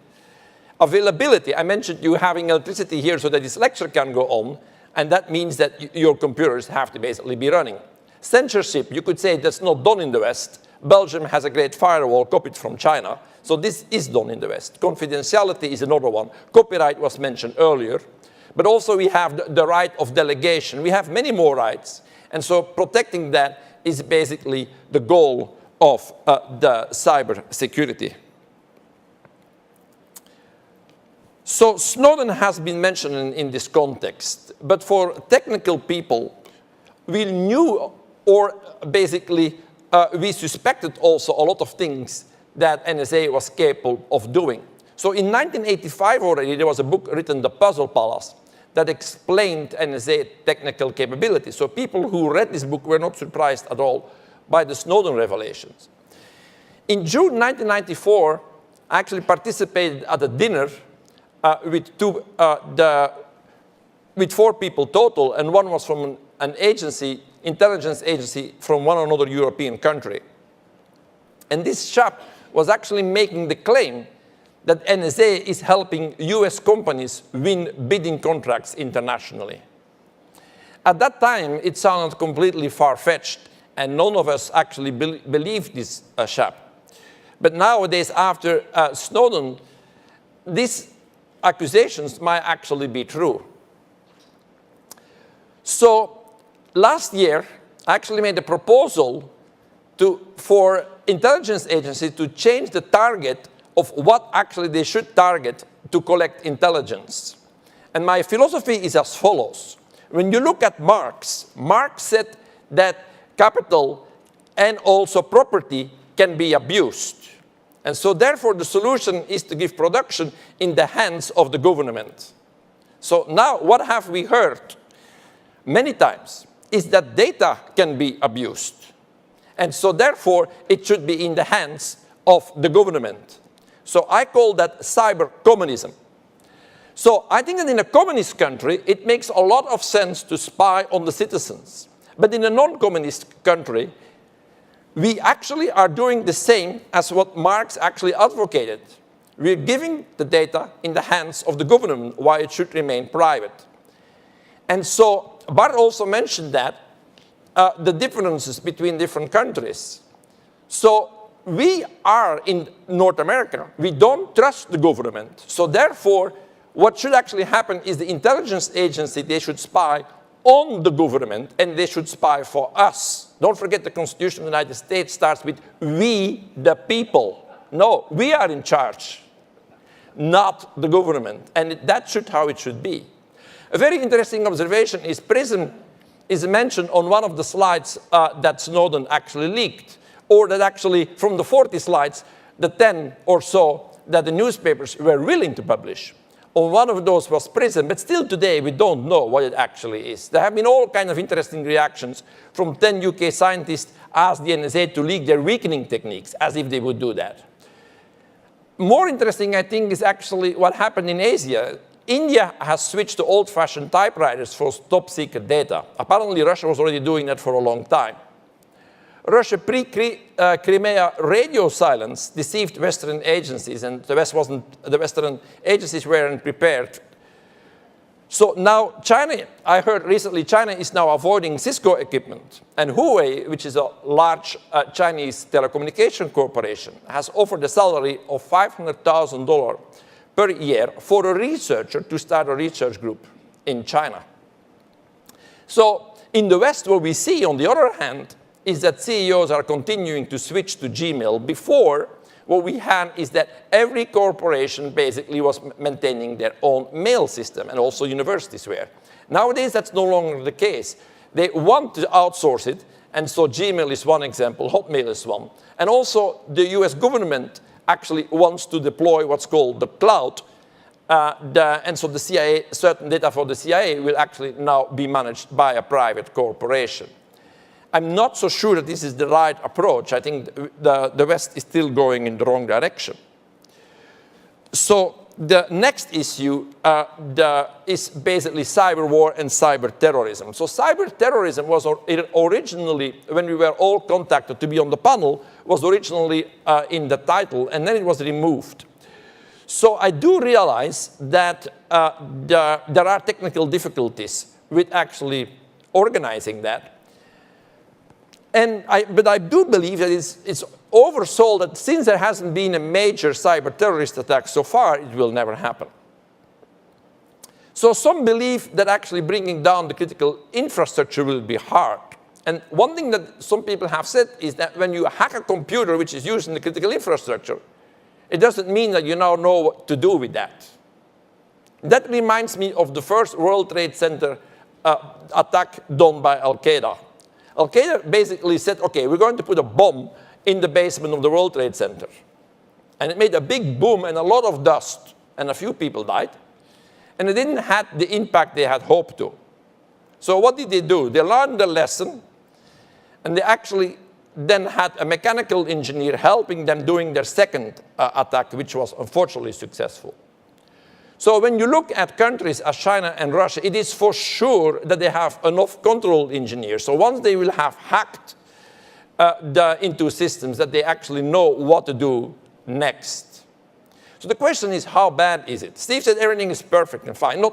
Availability, I mentioned you having electricity here so that this lecture can go on, and that means that your computers have to basically be running. Censorship, you could say that's not done in the West. Belgium has a great firewall copied from China, so this is done in the West. Confidentiality is another one. Copyright was mentioned earlier, but also we have the right of delegation. We have many more rights, and so protecting that is basically the goal of the cyber security. So Snowden has been mentioned in this context, but for technical people, we knew, or basically we suspected also a lot of things that NSA was capable of doing. So in 1985 already, there was a book written, The Puzzle Palace, that explained NSA technical capability. So people who read this book were not surprised at all by the Snowden revelations. In June 1994, I actually participated at a dinner with 4 people total, and one was from an agency, intelligence agency from one another European country. And this chap was actually making the claim that NSA is helping US companies win bidding contracts internationally. At that time, it sounded completely far-fetched, and none of us actually believed this chap. But nowadays, after Snowden, these accusations might actually be true. So last year, I actually made a proposal for intelligence agencies to change the target of what actually they should target to collect intelligence. And my philosophy is as follows. When you look at Marx said that capital and also property can be abused. And so therefore the solution is to give production in the hands of the government. So now what have we heard many times is that data can be abused. And so therefore it should be in the hands of the government. So I call that cyber communism. So I think that in a communist country, it makes a lot of sense to spy on the citizens. But in a non-communist country, we actually are doing the same as what Marx actually advocated. We're giving the data in the hands of the government, why it should remain private. And so Bart also mentioned that, the differences between different countries. So we are in North America. We don't trust the government. So therefore, what should actually happen is the intelligence agency, they should spy on the government, and they should spy for us. Don't forget the Constitution of the United States starts with we, the people. No, we are in charge, not the government. And that should how it should be. A very interesting observation is PRISM is mentioned on one of the slides that Snowden actually leaked, or that actually from the 40 slides, the 10 or so that the newspapers were willing to publish. On one of those was PRISM, but still today we don't know what it actually is. There have been all kinds of interesting reactions from 10 UK scientists asked the NSA to leak their weakening techniques, as if they would do that. More interesting, I think, is actually what happened in Asia. India has switched to old-fashioned typewriters for top-secret data. Apparently, Russia was already doing that for a long time. Russia pre-Crimea radio silence deceived Western agencies, and the Western agencies weren't prepared. So now China, I heard recently, China is now avoiding Cisco equipment. And Huawei, which is a large Chinese telecommunication corporation, has offered a salary of $500,000 per year for a researcher to start a research group in China. So in the West, what we see, on the other hand, is that CEOs are continuing to switch to Gmail. Before, what we had is that every corporation basically was maintaining their own mail system, and also universities were. Nowadays, that's no longer the case. They want to outsource it, and so Gmail is one example, Hotmail is one. And also, the US government actually wants to deploy what's called the cloud, and so the CIA, certain data for the CIA will actually now be managed by a private corporation. I'm not so sure that this is the right approach. I think the West is still going in the wrong direction. So the next issue is basically cyber war and cyber terrorism. So cyber terrorism was originally, when we were all contacted to be on the panel, was originally in the title, and then it was removed. So I do realize that there are technical difficulties with actually organizing that. But I do believe that it's oversold, that since there hasn't been a major cyber terrorist attack so far, it will never happen. So some believe that actually bringing down the critical infrastructure will be hard. And one thing that some people have said is that when you hack a computer which is used in the critical infrastructure, it doesn't mean that you now know what to do with that. That reminds me of the first World Trade Center attack done by Al-Qaeda. Al-Qaeda basically said, okay, we're going to put a bomb in the basement of the World Trade Center. And it made a big boom and a lot of dust, and a few people died. And it didn't have the impact they had hoped to. So what did they do? They learned the lesson, and they actually then had a mechanical engineer helping them doing their second attack, which was unfortunately successful. So when you look at countries as China and Russia, it is for sure that they have enough control engineers. So once they will have hacked into systems, that they actually know what to do next. So the question is, how bad is it? Steve said everything is perfect and fine. You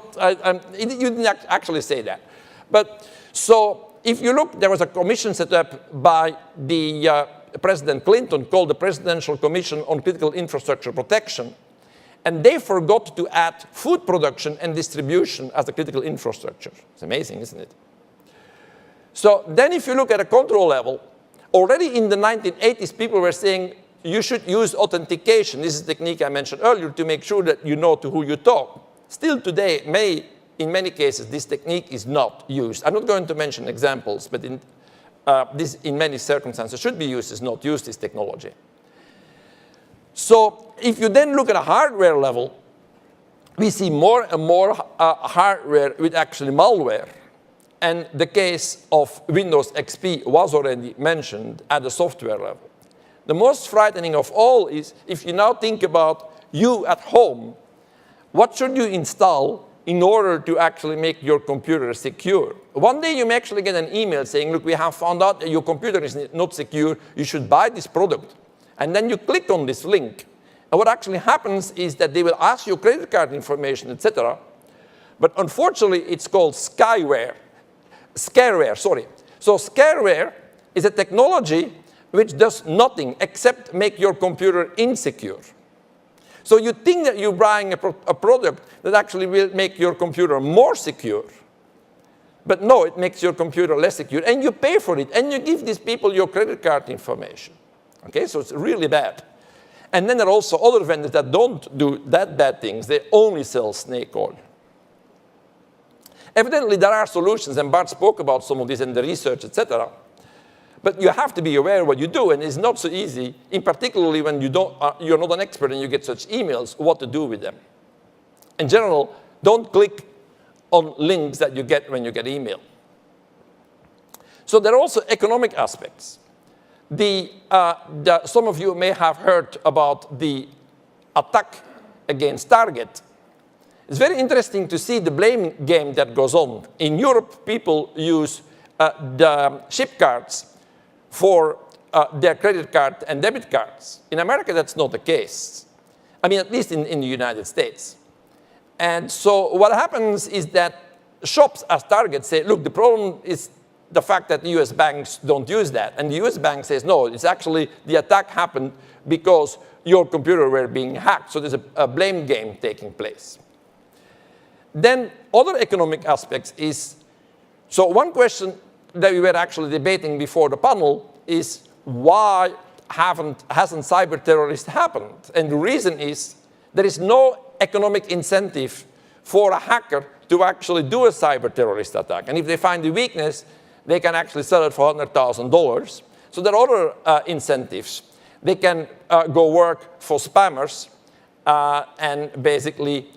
didn't actually say that. But so if you look, there was a commission set up by the President Clinton called the Presidential Commission on Critical Infrastructure Protection. And they forgot to add food production and distribution as the critical infrastructure. It's amazing, isn't it? So then if you look at a control level, already in the 1980s, people were saying you should use authentication. This is the technique I mentioned earlier to make sure that you know to who you talk. Still today, in many cases, this technique is not used. I'm not going to mention examples, but this in many circumstances should be used, is not used, this technology. So if you then look at a hardware level, we see more and more hardware with actually malware. And the case of Windows XP was already mentioned at the software level. The most frightening of all is if you now think about you at home what should you install in order to actually make your computer secure? One day you may actually get an email saying, look, we have found out that your computer is not secure, you should buy this product. And then you click on this link. And what actually happens is that they will ask you credit card information, etc. But unfortunately, it's called scareware. So scareware is a technology which does nothing except make your computer insecure. So you think that you're buying a product that actually will make your computer more secure. But no, it makes your computer less secure. And you pay for it. And you give these people your credit card information. Okay, so it's really bad. And then there are also other vendors that don't do that bad things. They only sell snake oil. Evidently, there are solutions, and Bart spoke about some of this in the research, etc. But you have to be aware of what you do, and it's not so easy, in particularly when you're not an expert and you get such emails, what to do with them. In general, don't click on links that you get when you get email. So there are also economic aspects. Some of you may have heard about the attack against Target. It's very interesting to see the blame game that goes on. In Europe, people use the chip cards for their credit card and debit cards. In America, that's not the case. I mean, at least in the United States. And so what happens is that shops as Target say, look, the problem is the fact that the US banks don't use that. And the US bank says, no, it's actually the attack happened because your computer were being hacked. So there's a blame game taking place. Then other economic aspects is, so one question that we were actually debating before the panel is why hasn't cyber terrorists happened? And the reason is there is no economic incentive for a hacker to actually do a cyber terrorist attack. And if they find the weakness, they can actually sell it for $100,000. So there are other incentives. They can go work for spammers and basically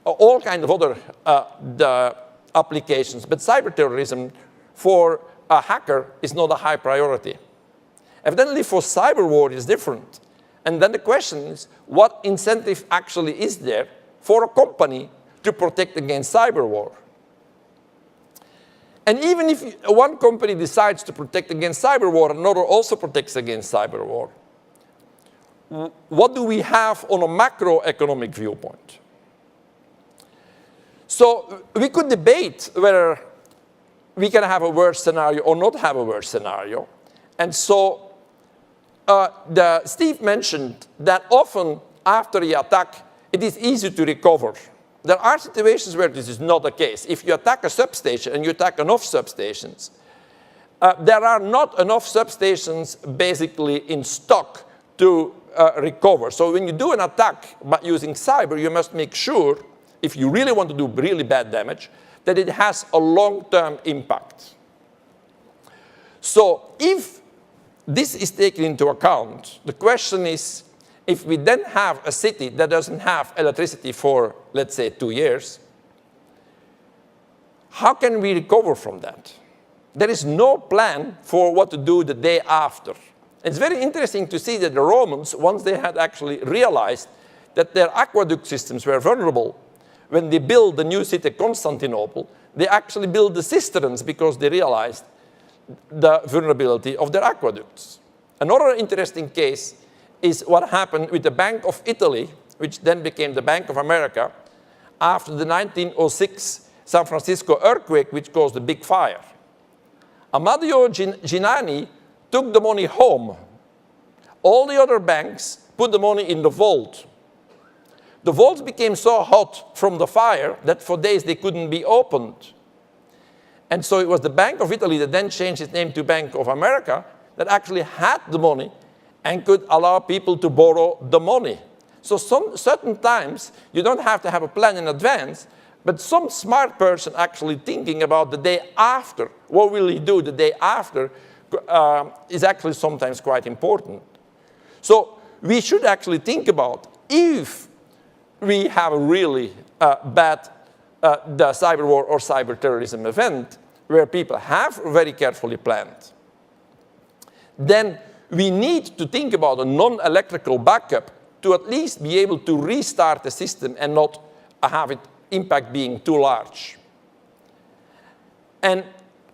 all kinds of other applications. But cyber terrorism for a hacker is not a high priority. Evidently, for cyber war, it's different. And then the question is, what incentive actually is there for a company to protect against cyber war? And even if one company decides to protect against cyber war, another also protects against cyber war, what do we have on a macroeconomic viewpoint? So we could debate whether we can have a worse scenario or not have a worse scenario. And so Steve mentioned that often after the attack, it is easy to recover. There are situations where this is not the case. If you attack a substation and you attack enough substations, there are not enough substations basically in stock to recover. So when you do an attack by using cyber, you must make sure, if you really want to do really bad damage, that it has a long-term impact. So if this is taken into account, the question is, if we then have a city that doesn't have electricity for, let's say, 2 years, how can we recover from that? There is no plan for what to do the day after. It's very interesting to see that the Romans, once they had actually realized that their aqueduct systems were vulnerable, when they built the new city, Constantinople, they actually built the cisterns because they realized the vulnerability of their aqueducts. Another interesting case is what happened with the Bank of Italy, which then became the Bank of America, after the 1906 San Francisco earthquake, which caused a big fire. Amadeo Giannini took the money home. All the other banks put the money in the vault. The vaults became so hot from the fire that for days they couldn't be opened. And so it was the Bank of Italy that then changed its name to Bank of America that actually had the money and could allow people to borrow the money. So certain times you don't have to have a plan in advance, but some smart person actually thinking about the day after, what will he do the day after, is actually sometimes quite important. So we should actually think about if we have a really bad the cyber war or cyber terrorism event where people have very carefully planned, then we need to think about a non-electrical backup to at least be able to restart the system and not have its impact being too large. And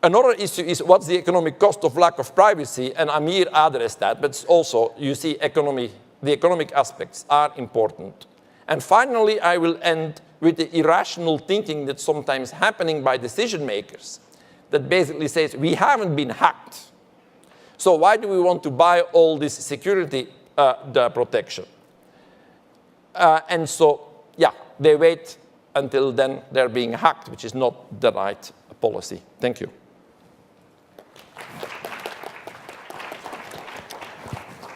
another issue is what's the economic cost of lack of privacy, and Amir addressed that, but also you see the economic aspects are important. And finally, I will end with the irrational thinking that's sometimes happening by decision makers that basically says, we haven't been hacked. So why do we want to buy all this security the protection? And so, yeah, they wait until then they're being hacked, which is not the right policy. Thank you.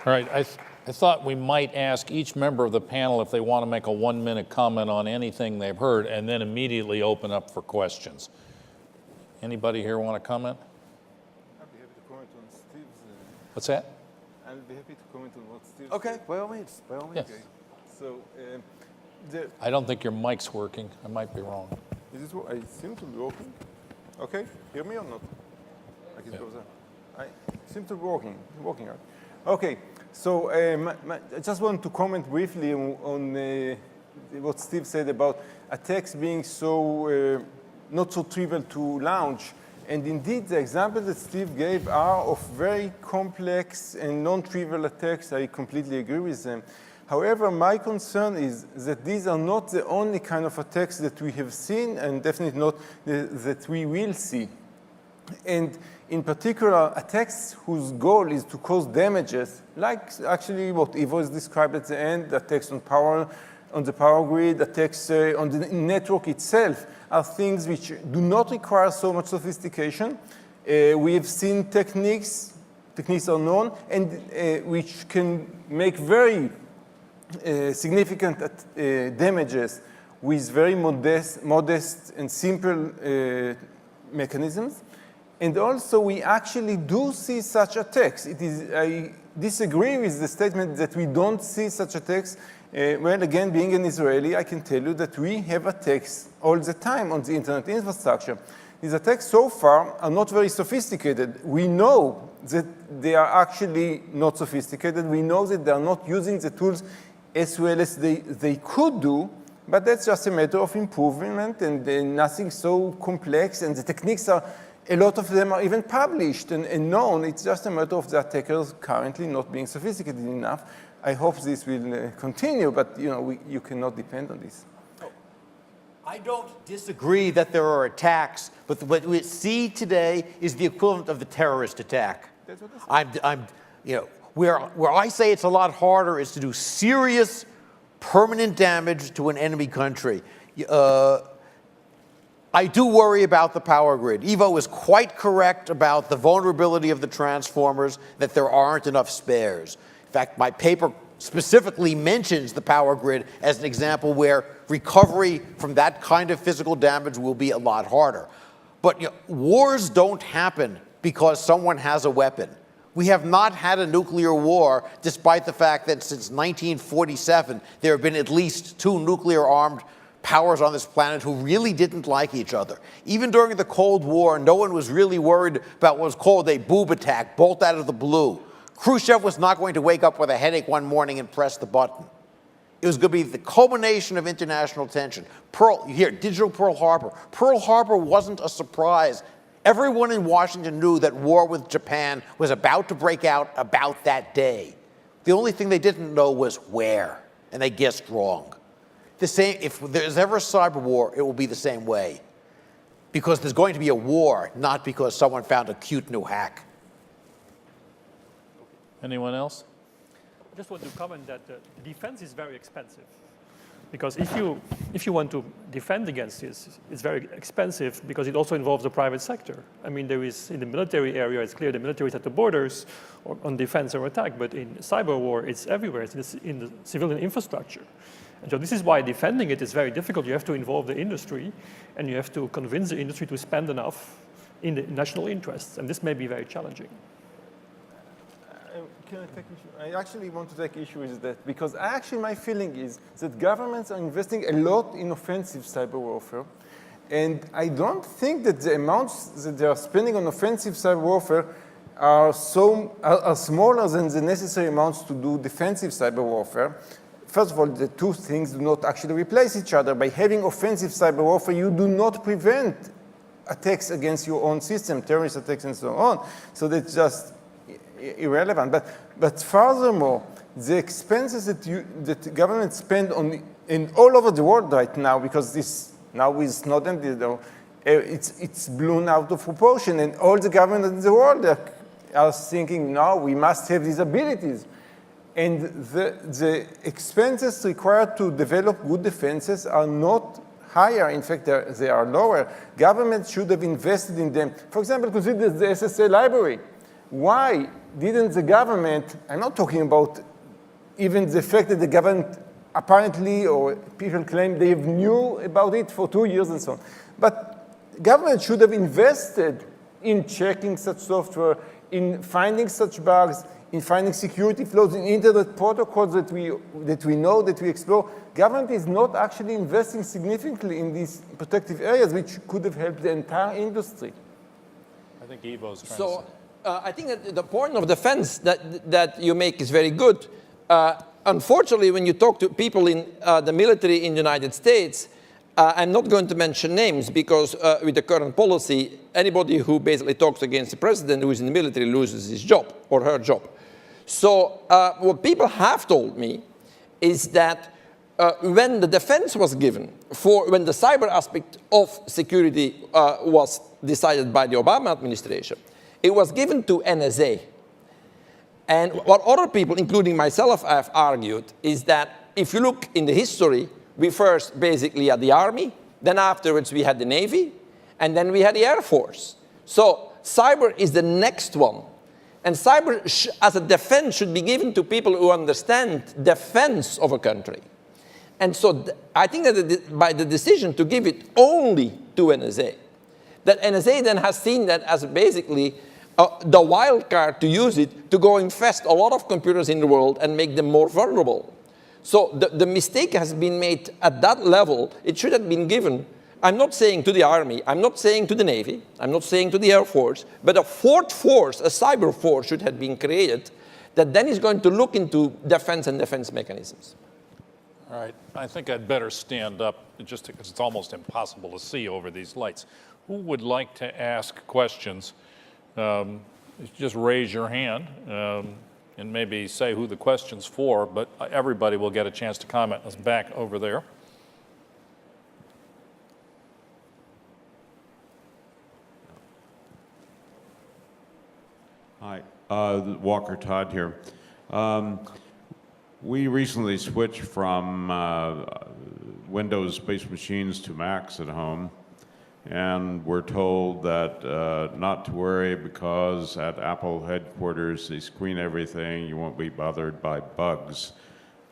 All right, I thought we might ask each member of the panel if they want to make a 1-minute comment on anything they've heard, and then immediately open up for questions. Anybody here want to comment? I'll be happy to comment on Steve's. What's that? I'll be happy to comment on what Steve Okay, said. by all means, by all means. Yes. Okay. So, I don't think your mic's working. I might be wrong. is this, I seem to be working. Okay, hear me or not? I can go there. I seem to be working right. Okay, so I just want to comment briefly on what Steve said about attacks being so not so trivial to launch. And indeed, the examples that Steve gave are of very complex and non-trivial attacks. I completely agree with them. However, my concern is that these are not the only kind of attacks that we have seen, and definitely not that we will see. And in particular, attacks whose goal is to cause damages, like actually what Ivo has described at the end, attacks on the power grid, attacks on the network itself, are things which do not require so much sophistication. We have seen techniques are known, and which can make very significant damages with very modest and simple mechanisms. And also, we actually do see such attacks. I disagree with the statement that we don't see such attacks. Well, again, being an Israeli, I can tell you that we have attacks all the time on the internet infrastructure. These attacks so far are not very sophisticated. We know that they are actually not sophisticated. We know that they are not using the tools as well as they could do, but that's just a matter of improvement and nothing so complex. And the techniques are, a lot of them are even published and known. It's just a matter of the attackers currently not being sophisticated enough. I hope this will continue, but you cannot depend on this. I don't disagree that there are attacks, but what we see today is the equivalent of the terrorist attack. That's what Where I say it's a lot harder is to do serious, permanent damage to an enemy country. I do worry about the power grid. Ivo is quite correct about the vulnerability of the transformers, that there aren't enough spares. In fact, my paper specifically mentions the power grid as an example where recovery from that kind of physical damage will be a lot harder. But wars don't happen because someone has a weapon. We have not had a nuclear war, despite the fact that since 1947, there have been at least 2 nuclear-armed powers on this planet who really didn't like each other. Even during the Cold War, no one was really worried about what was called a boob attack, bolt out of the blue. Khrushchev was not going to wake up with a headache one morning and press the button. It was going to be the culmination of international tension. Digital Pearl Harbor. Pearl Harbor wasn't a surprise. Everyone in Washington knew that war with Japan was about to break out about that day. The only thing they didn't know was where, and they guessed wrong. If there's ever a cyber war, it will be the same way. Because there's going to be a war, not because someone found a cute new hack. Anyone else? I just want to comment that defense is very expensive. Because if you want to defend against this, it's very expensive because it also involves the private sector. I mean, there is, in the military area, it's clear the military is at the borders on defense or attack, but in cyber war, it's everywhere. It's in the civilian infrastructure. And so this is why defending it is very difficult. You have to involve the industry, and you have to convince the industry to spend enough in the national interests, and this may be very challenging. Can I take issue? I actually want to take issue with that because my feeling is that governments are investing a lot in offensive cyber warfare, and I don't think that the amounts that they are spending on offensive cyber warfare are smaller than the necessary amounts to do defensive cyber warfare. first of all, the two things do not actually replace each other. By having offensive cyber warfare, you do not prevent attacks against your own system, terrorist attacks and so on. So that's just irrelevant. But furthermore, the expenses that governments spend on in all over the world right now, because this now with Snowden, it's blown out of proportion, and all the governments in the world are thinking, no, we must have these abilities. And the expenses required to develop good defenses are not higher. In fact, they are lower. Governments should have invested in them. For example, consider the SSA library. Why didn't the government, I'm not talking about even the fact that the government apparently, or people claim they knew about it for 2 years and so on. But government should have invested in checking such software, in finding such bugs, in finding security flaws in internet protocols that we know, that we explore. Government is not actually investing significantly in these protective areas, which could have helped the entire industry. I think Ivo's trying to So say. I think that the point of defense that you make is very good. Unfortunately, when you talk to people in the military in the United States, I'm not going to mention names because with the current policy, anybody who basically talks against the president who is in the military loses his job or her job. So what people have told me is that when the defense was given when the cyber aspect of security was decided by the Obama administration, it was given to NSA. And what other people, including myself, have argued is that if you look in the history, we first basically had the Army, then afterwards we had the Navy, and then we had the Air Force. So cyber is the next one. And cyber as a defense should be given to people who understand defense of a country. And so I think that by the decision to give it only to NSA, that NSA then has seen that as basically the wild card to use it to go infest a lot of computers in the world and make them more vulnerable. So the mistake has been made at that level. It should have been given, I'm not saying to the Army, I'm not saying to the Navy, I'm not saying to the Air Force, but a fourth force, a cyber force should have been created that then is going to look into defense and defense mechanisms. All right, I think I'd better stand up just because it's almost impossible to see over these lights. Who would like to ask questions? Just raise your hand and maybe say who the question's for, but everybody will get a chance to comment. Let's back over there. Hi, Walker Todd here. We recently switched from Windows-based machines to Macs at home, and we're told that not to worry because at Apple headquarters they screen everything, you won't be bothered by bugs.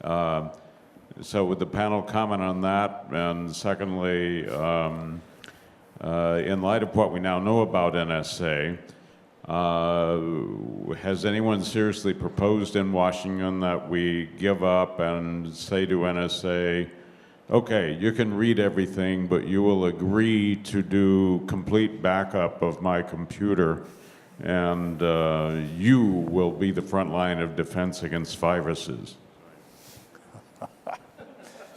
So would the panel comment on that? And secondly, in light of what we now know about NSA, has anyone seriously proposed in Washington that we give up and say to NSA, okay, you can read everything, but you will agree to do complete backup of my computer, and you will be the front line of defense against viruses?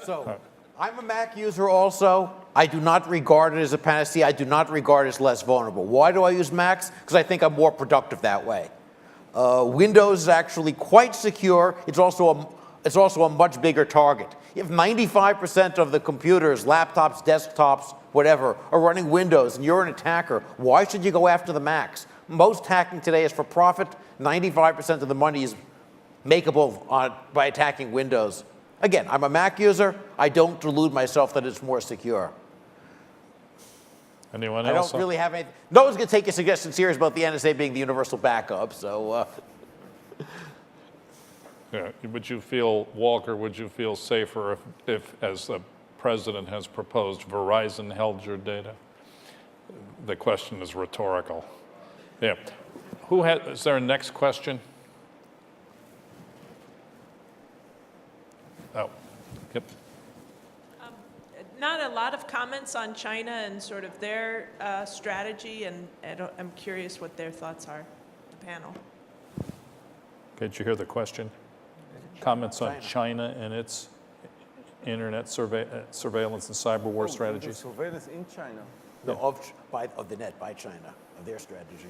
So, I'm a Mac user also. I do not regard it as a panacea. I do not regard it as less vulnerable. Why do I use Macs? Because I think I'm more productive that way. Windows is actually quite secure. It's also a much bigger target. If 95% of the computers, laptops, desktops, whatever, are running Windows and you're an attacker, why should you go after the Macs? Most hacking today is for profit. 95% of the money is makeable by attacking Windows. Again, I'm a Mac user. I don't delude myself that it's more secure. Anyone else? I don't really have anything. No one's going to take your suggestion serious about the NSA being the universal backup, so... Yeah. Would you feel, Walker, would you feel safer if, as the president has proposed, Verizon held your data? The question is rhetorical. Yeah. Is there a next question? Oh, yep. Not a lot of comments on China and sort of their strategy, and I'm curious what their thoughts are, the panel. Did you hear the question? comments on China and its internet surveillance and cyber war strategies. Surveillance in China. No, of the net by China, of their strategy.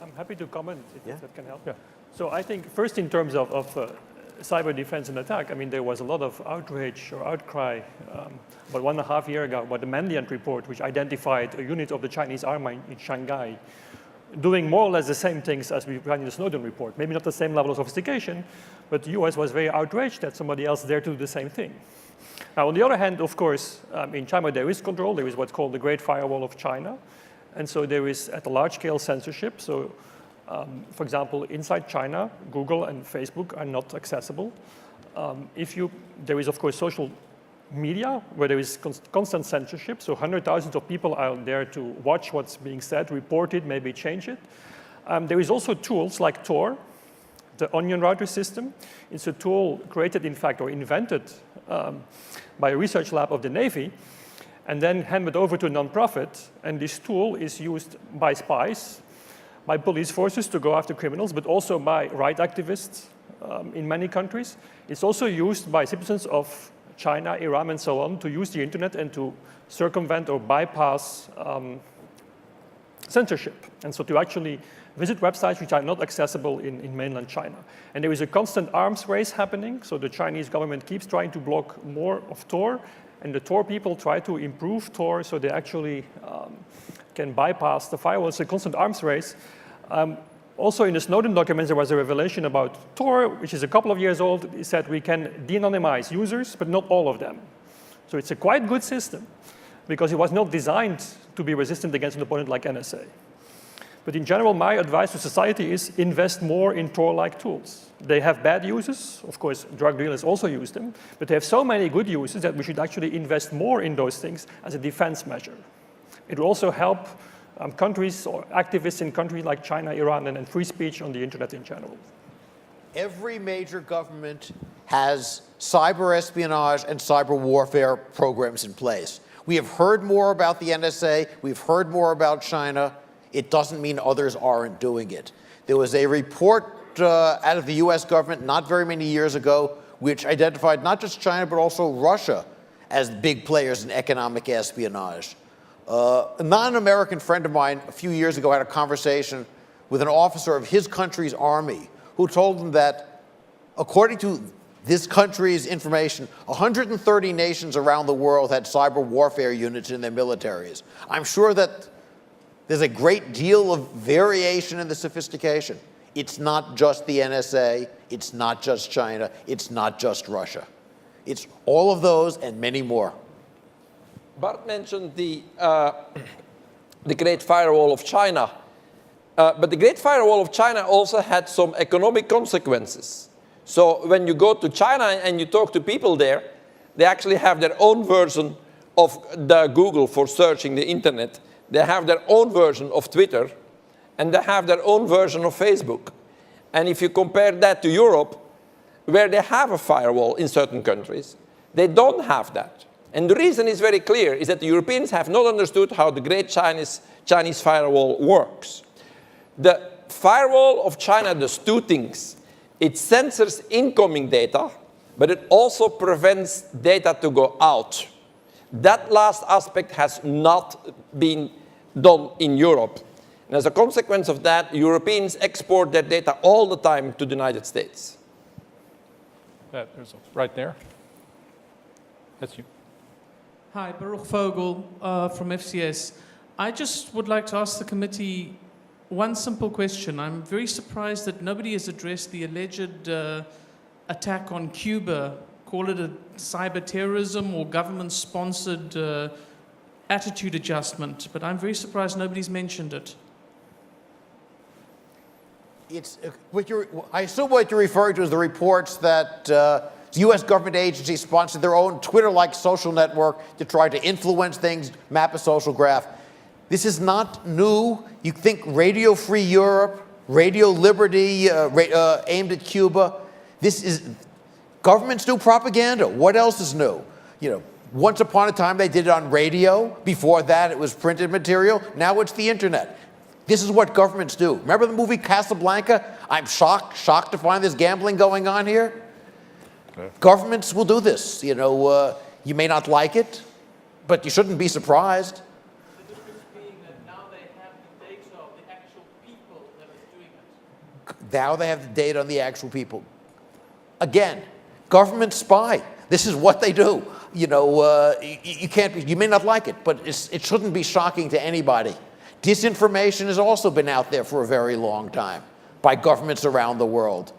I'm happy to comment if Yeah. that can help. Yeah. So I think first in terms of cyber defense and attack, I mean, there was a lot of outrage or outcry about 1.5 years ago about the Mandiant report, which identified a unit of the Chinese army in Shanghai doing more or less the same things as we find in the Snowden report. Maybe not the same level of sophistication, but the US was very outraged that somebody else dared to do the same thing. Now, on the other hand, of course, in China there is control. There is what's called the Great Firewall of China. And so there is, at a large scale, censorship. So, for example, inside China, Google and Facebook are not accessible. There is, of course, social media where there is constant censorship. So hundreds of thousands of people are there to watch what's being said, report it, maybe change it. There is also tools like Tor, the onion router system. It's a tool created, in fact, or invented by a research lab of the Navy, and then handed over to a nonprofit. And this tool is used by spies, by police forces to go after criminals, but also by right activists in many countries. It's also used by citizens of China, Iran, and so on to use the internet and to circumvent or bypass censorship. And so to actually visit websites which are not accessible in mainland China. And there is a constant arms race happening. So the Chinese government keeps trying to block more of Tor. And the Tor people try to improve Tor so they actually can bypass the firewall. It's a constant arms race. Also in the Snowden documents, there was a revelation about Tor, which is a couple of years old. It said we can de-anonymize users, but not all of them. So it's a quite good system because it was not designed to be resistant against an opponent like NSA. But in general, my advice to society is invest more in Tor-like tools. They have bad uses. Of course, drug dealers also use them. But they have so many good uses that we should actually invest more in those things as a defense measure. It will also help countries or activists in countries like China, Iran, and free speech on the internet in general. Every major government has cyber espionage and cyber warfare programs in place. We have heard more about the NSA. We've heard more about China. It doesn't mean others aren't doing it. There was a report out of the US government not very many years ago which identified not just China but also Russia as big players in economic espionage. A non-American friend of mine a few years ago had a conversation with an officer of his country's army who told him that, according to this country's information, 130 nations around the world had cyber warfare units in their militaries. I'm sure that there's a great deal of variation in the sophistication. It's not just the NSA, it's not just China, it's not just Russia. It's all of those and many more. Bart mentioned the Great Firewall of China. But the Great Firewall of China also had some economic consequences. So when you go to China and you talk to people there, they actually have their own version of the Google for searching the internet. They have their own version of Twitter, and they have their own version of Facebook. And if you compare that to Europe, where they have a firewall in certain countries, they don't have that. And the reason is very clear, is that the Europeans have not understood how the great Chinese firewall works. The firewall of China does two things. It censors incoming data, but it also prevents data to go out. That last aspect has not been done in Europe. And as a consequence of that, Europeans export their data all the time to the United States. There's right there. That's you. Hi, Baruch Vogel from FCS. I just would like to ask the committee one simple question. I'm very surprised that nobody has addressed the alleged attack on Cuba. Call it a cyber terrorism or government-sponsored attitude adjustment. But I'm very surprised nobody's mentioned it. I assume what you're referring to is the reports that the U.S. government agencies sponsored their own Twitter-like social network to try to influence things, map a social graph. This is not new. You think Radio Free Europe, Radio Liberty aimed at Cuba. This is governments do propaganda. What else is new? You know, once upon a time they did it on radio. Before that it was printed material. Now it's the internet. This is what governments do. Remember the movie Casablanca? I'm shocked to find this gambling going on here. Governments will do this. You know, you may not like it, but you shouldn't be surprised. The difference being that now they have the data of the actual people that is doing it. Now they have the data on the actual people. Again, governments spy. This is what they do. You know, you can't be, you may not like it, but it shouldn't be shocking to anybody. Disinformation has also been out there for a very long time by governments around the world.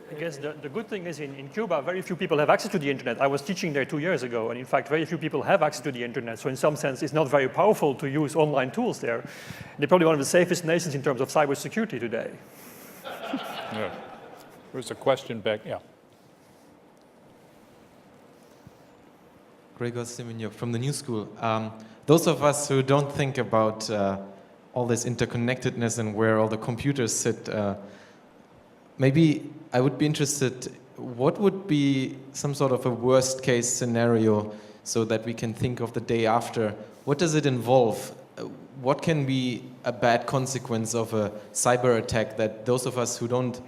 I guess the good thing is in Cuba, very few people have access to the internet. I was teaching there 2 years ago, and in fact, very few people have access to the internet. So in some sense, it's not very powerful to use online tools there. They're probably one of the safest nations in terms of cybersecurity today. Yeah. There's a question back, yeah. Gregor Semeniuk from the New School. Those of us who don't think about all this interconnectedness and where all the computers sit, maybe I would be interested, what would be some sort of a worst case scenario so that we can think of the day after? What does it involve? What can be a bad consequence of a cyber attack that those of us who don't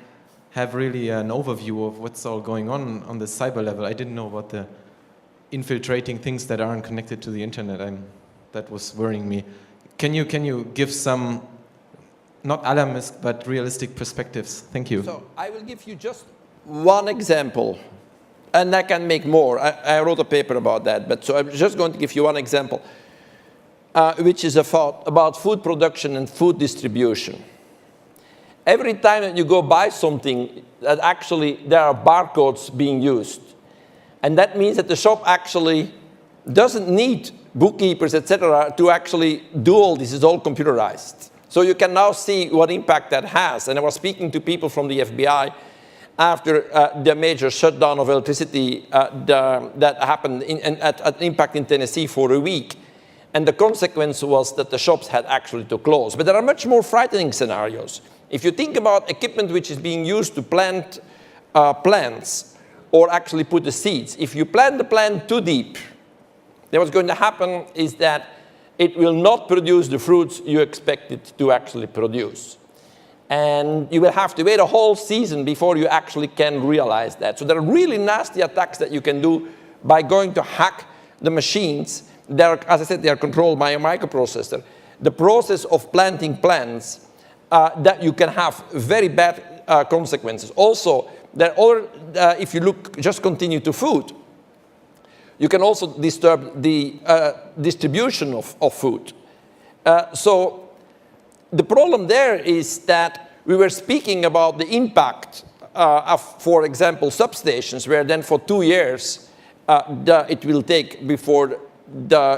have really an overview of what's all going on the cyber level? I didn't know about the infiltrating things that aren't connected to the internet. That was worrying me. Can you give some, not alarmist, but realistic perspectives? Thank you. So I will give you just one example, and I can make more. I wrote a paper about that, but so I'm just going to give you one example, which is about food production and food distribution. Every time that you go buy something, that actually there are barcodes being used. And that means that the shop actually doesn't need bookkeepers, etc., to actually do all this. It's all computerized. So you can now see what impact that has. And I was speaking to people from the FBI after the major shutdown of electricity that happened at impact in Tennessee for a week. And the consequence was that the shops had actually to close. But there are much more frightening scenarios. If you think about equipment which is being used to plant plants or actually put the seeds, if you plant the plant too deep, then what's going to happen is that it will not produce the fruits you expect it to actually produce. And you will have to wait a whole season before you actually can realize that. So there are really nasty attacks that you can do by going to hack the machines. As I said, they are controlled by a microprocessor. The process of planting plants, that you can have very bad consequences. Also, if you just continue to food, you can also disturb the distribution of food. So the problem there is that we were speaking about the impact of, for example, substations, where then for 2 years it will take before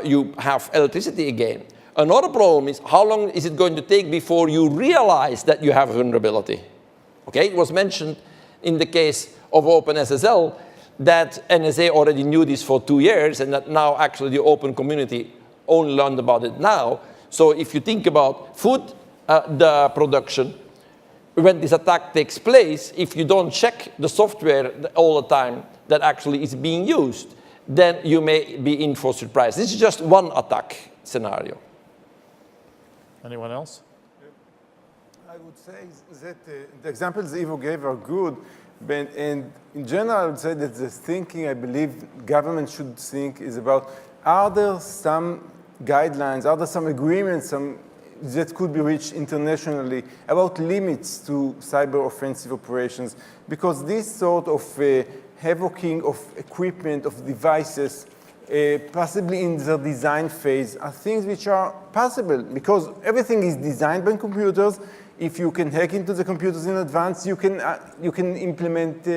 you have electricity again. Another problem is how long is it going to take before you realize that you have a vulnerability? Okay, it was mentioned in the case of OpenSSL that NSA already knew this for 2 years, and that now actually the open community only learned about it now. So if you think about food the production, when this attack takes place, if you don't check the software all the time that actually is being used, then you may be in for surprise. This is just one attack scenario. Anyone else? I would say that the examples Ivo gave are good, but and in general, I would say that the thinking I believe government should think is about, are there some guidelines, are there some agreements that could be reached internationally about limits to cyber offensive operations? Because this sort of havocing of equipment, of devices, possibly in the design phase, are things which are possible, because everything is designed by computers. If you can hack into the computers in advance, you can implement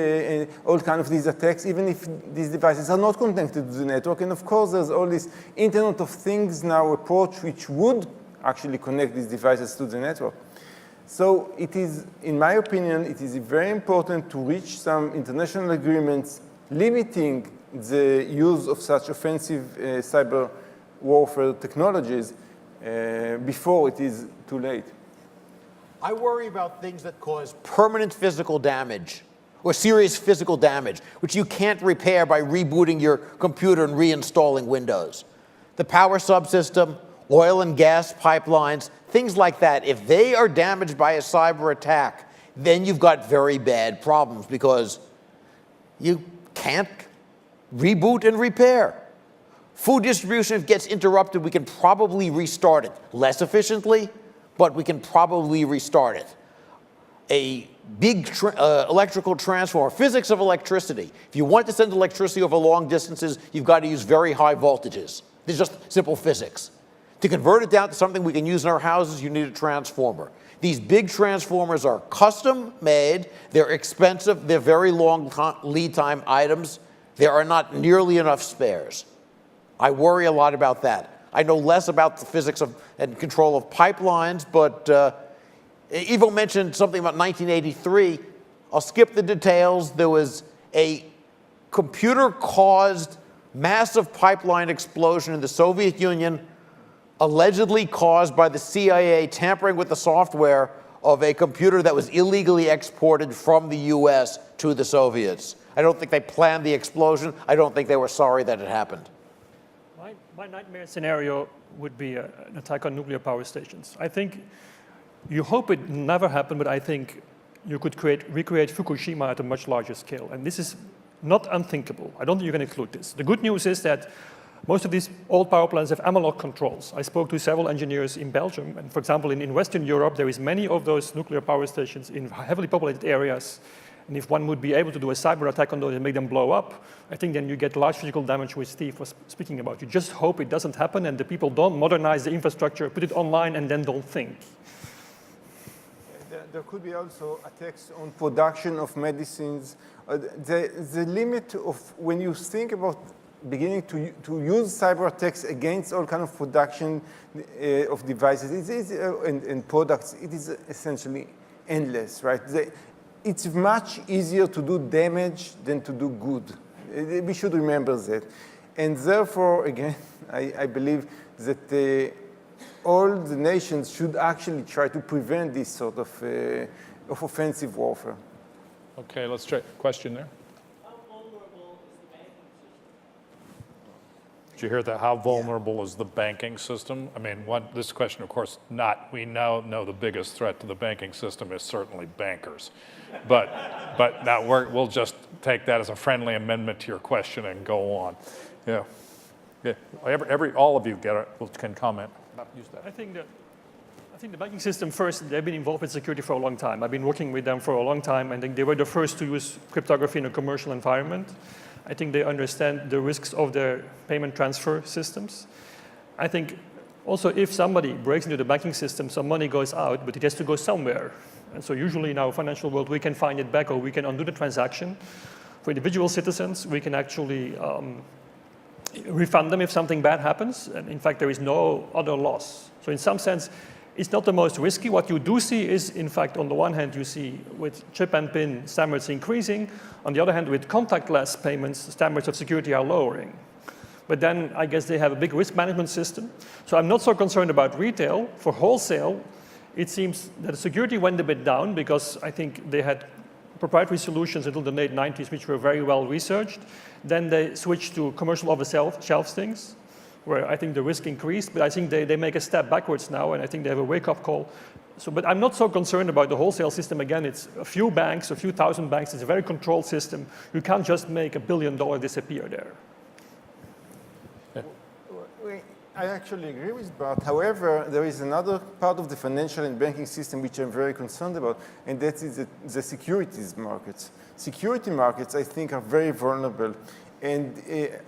all kinds of these attacks, even if these devices are not connected to the network. And of course, there's all this Internet of Things now approach, which would actually connect these devices to the network. So it is, in my opinion, it is very important to reach some international agreements limiting the use of such offensive cyber warfare technologies before it is too late. I worry about things that cause permanent physical damage or serious physical damage, which you can't repair by rebooting your computer and reinstalling Windows. The power subsystem, oil and gas pipelines, things like that, if they are damaged by a cyber attack, then you've got very bad problems, because you can't reboot and repair. Food distribution, if it gets interrupted, we can probably restart it. Less efficiently, but we can probably restart it. A big electrical transformer, physics of electricity. If you want to send electricity over long distances, you've got to use very high voltages. It's just simple physics. To convert it down to something we can use in our houses, you need a transformer. These big transformers are custom made, they're expensive, they're very long lead time items. There are not nearly enough spares. I worry a lot about that. I know less about the physics of and control of pipelines, but Ivo mentioned something about 1983. I'll skip the details. There was a computer-caused massive pipeline explosion in the Soviet Union, allegedly caused by the CIA tampering with the software of a computer that was illegally exported from the US to the Soviets. I don't think they planned the explosion. I don't think they were sorry that it happened. My nightmare scenario would be an attack on nuclear power stations. I think you hope it never happened, but I think you could recreate Fukushima at a much larger scale. And this is not unthinkable. I don't think you can exclude this. The good news is that most of these old power plants have analog controls. I spoke to several engineers in Belgium, and for example, in Western Europe, there is many of those nuclear power stations in heavily populated areas. And if one would be able to do a cyber attack on those and make them blow up, I think then you get large physical damage, which Steve was speaking about. You just hope it doesn't happen and the people don't modernize the infrastructure, put it online, and then don't think. There could be also attacks on production of medicines. The limit of when you think about beginning to use cyber attacks against all kind of production of devices and products, it is essentially endless, right? It's much easier to do damage than to do good. We should remember that. And therefore, again, I believe that all the nations should actually try to prevent this sort of offensive warfare. Okay, let's try. Question there? How vulnerable is the banking system? Did you hear that? How vulnerable is the banking system? I mean, this question, of course, we now know the biggest threat to the banking system is certainly bankers. But now we'll just take that as a friendly amendment to your question and go on. Yeah. All of you can comment. Use that. I think the banking system first, they've been involved with security for a long time. I've been working with them for a long time. I think they were the first to use cryptography in a commercial environment. I think they understand the risks of their payment transfer systems. I think also if somebody breaks into the banking system, some money goes out, but it has to go somewhere. And so usually in our financial world, we can find it back or we can undo the transaction. For individual citizens, we can actually refund them if something bad happens. And in fact, there is no other loss. So in some sense, it's not the most risky. What you do see is, in fact, on the one hand, you see with chip and PIN standards increasing. On the other hand, with contactless payments, standards of security are lowering. But then I guess they have a big risk management system. So I'm not so concerned about retail. For wholesale, it seems that the security went a bit down because I think they had proprietary solutions until the late 90s, which were very well researched. Then they switched to commercial off-the-shelf things, where I think the risk increased, but I think they make a step backwards now, and I think they have a wake-up call. But I'm not so concerned about the wholesale system. Again, it's a few banks, a few thousand banks. It's a very controlled system. You can't just make $1 billion disappear there. I actually agree with Bart. However, there is another part of the financial and banking system which I'm very concerned about, and that is the securities markets. Security markets, I think, are very vulnerable. And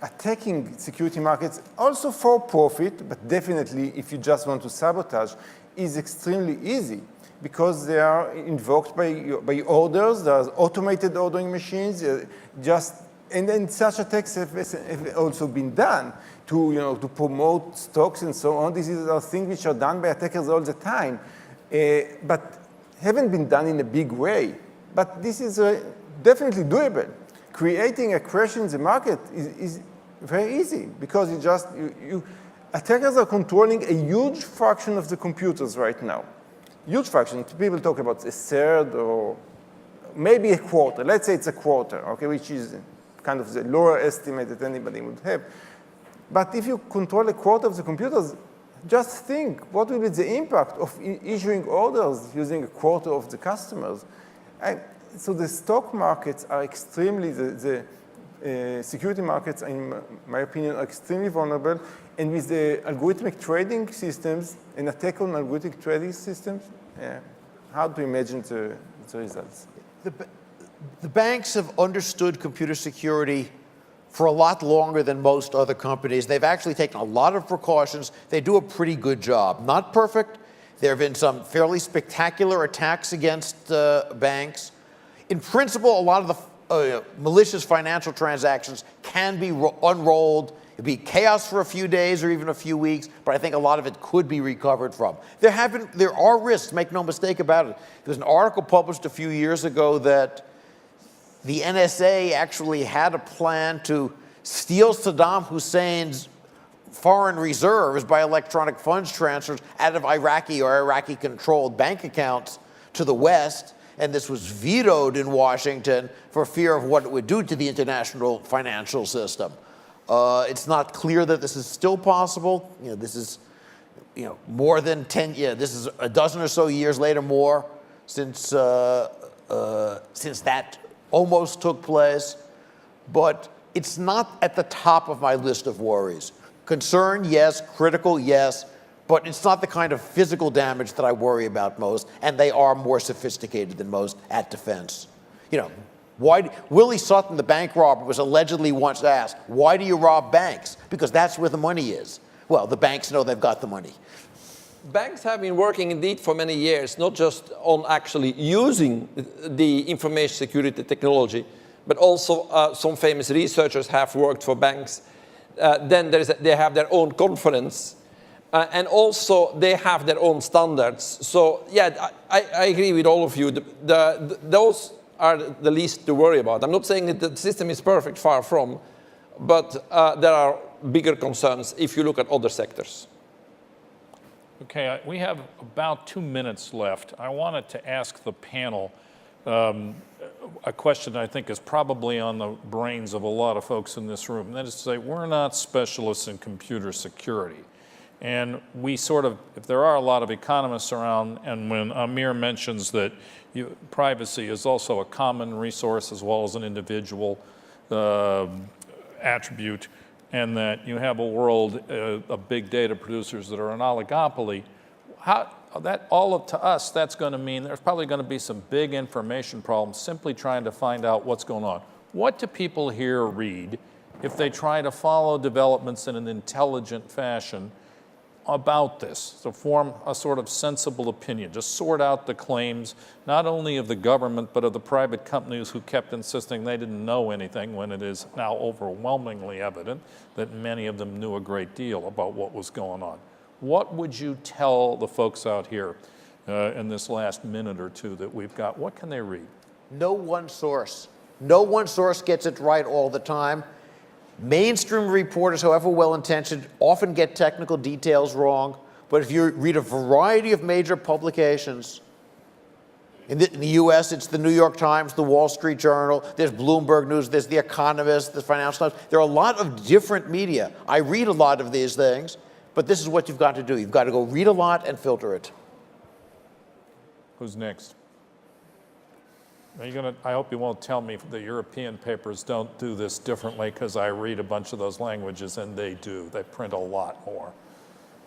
attacking security markets, also for profit, but definitely if you just want to sabotage, is extremely easy because they are invoked by orders. There's automated ordering machines. And then such attacks have also been done to promote stocks and so on. These are things which are done by attackers all the time, but haven't been done in a big way. But this is definitely doable. Creating a crash in the market is very easy because attackers are controlling a huge fraction of the computers right now. Huge fraction. People talk about a third or maybe a quarter. Let's say it's a quarter, okay, which is kind of the lower estimate that anybody would have. But if you control a quarter of the computers, just think, what will be the impact of issuing orders using a quarter of the customers? So the stock markets are extremely, the security markets, in my opinion, are extremely vulnerable. And with the algorithmic trading systems, an attack on algorithmic trading systems, hard to imagine the results. The banks have understood computer security for a lot longer than most other companies. They've actually taken a lot of precautions. They do a pretty good job. Not perfect. There have been some fairly spectacular attacks against banks. In principle, a lot of the malicious financial transactions can be unrolled. It'd be chaos for a few days or even a few weeks, but I think a lot of it could be recovered from. There are risks, make no mistake about it. There's an article published a few years ago that the NSA actually had a plan to steal Saddam Hussein's foreign reserves by electronic funds transfers out of Iraqi or Iraqi-controlled bank accounts to the West, and this was vetoed in Washington for fear of what it would do to the international financial system. It's not clear that this is still possible. This is, more than 10 years. This is a dozen or so years later, more since that almost took place. But it's not at the top of my list of worries. Concern, yes. Critical, yes. But it's not the kind of physical damage that I worry about most, and they are more sophisticated than most at defense. Willie Sutton, the bank robber, was allegedly once asked, why do you rob banks? Because that's where the money is. Well, the banks know they've got the money. Banks have been working indeed for many years, not just on actually using the information security technology, but also some famous researchers have worked for banks. Then they have their own conference, and also they have their own standards. So yeah, I agree with all of you. Those are the least to worry about. I'm not saying that the system is perfect, far from, but there are bigger concerns if you look at other sectors. Okay, we have about 2 minutes left. I wanted to ask the panel a question I think is probably on the brains of a lot of folks in this room. And that is to say, we're not specialists in computer security. And we sort of, if there are a lot of economists around, and when Amir mentions that privacy is also a common resource as well as an individual attribute, and that you have a world of big data producers that are an oligopoly, to us, that's going to mean there's probably going to be some big information problems simply trying to find out what's going on. What do people here read if they try to follow developments in an intelligent fashion about this, to form a sort of sensible opinion, just sort out the claims, not only of the government, but of the private companies who kept insisting they didn't know anything when it is now overwhelmingly evident that many of them knew a great deal about what was going on. What would you tell the folks out here in this last minute or two that we've got? What can they read? No one source. No one source gets it right all the time. Mainstream reporters, however well-intentioned, often get technical details wrong. But if you read a variety of major publications, in the US, it's the New York Times, the Wall Street Journal, there's Bloomberg News, there's The Economist, the Financial Times. There are a lot of different media. I read a lot of these things, but this is what you've got to do. You've got to go read a lot and filter it. Who's next? I hope you won't tell me the European papers don't do this differently, because I read a bunch of those languages and they do. They print a lot more.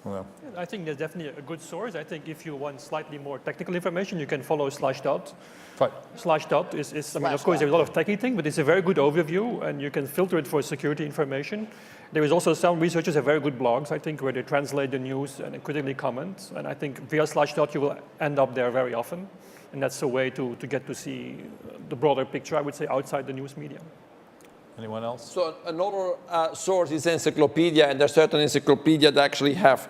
Well. I think there's definitely a good source. I think if you want slightly more technical information, you can follow Slashdot. Right. Slashdot is I mean, of course, there's a lot of techie thing, but it's a very good overview, and you can filter it for security information. There is also some researchers have very good blogs, I think, where they translate the news and critically comment. And I think via Slashdot, you will end up there very often. And that's a way to get to see the broader picture, I would say, outside the news media. Anyone else? So another source is encyclopedia, and there's certain encyclopedia that actually have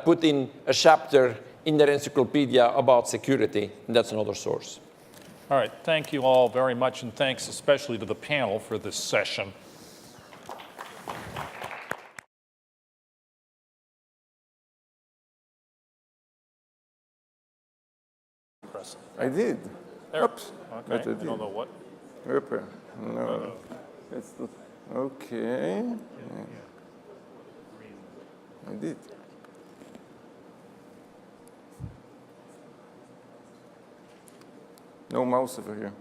put in a chapter in their encyclopedia about security, and that's another source. All right, thank you all very much, and thanks especially to the panel for this session. I did. There. Oops. Okay, I don't know what. Oops. No. It's not. Okay. I did. No mouse over here.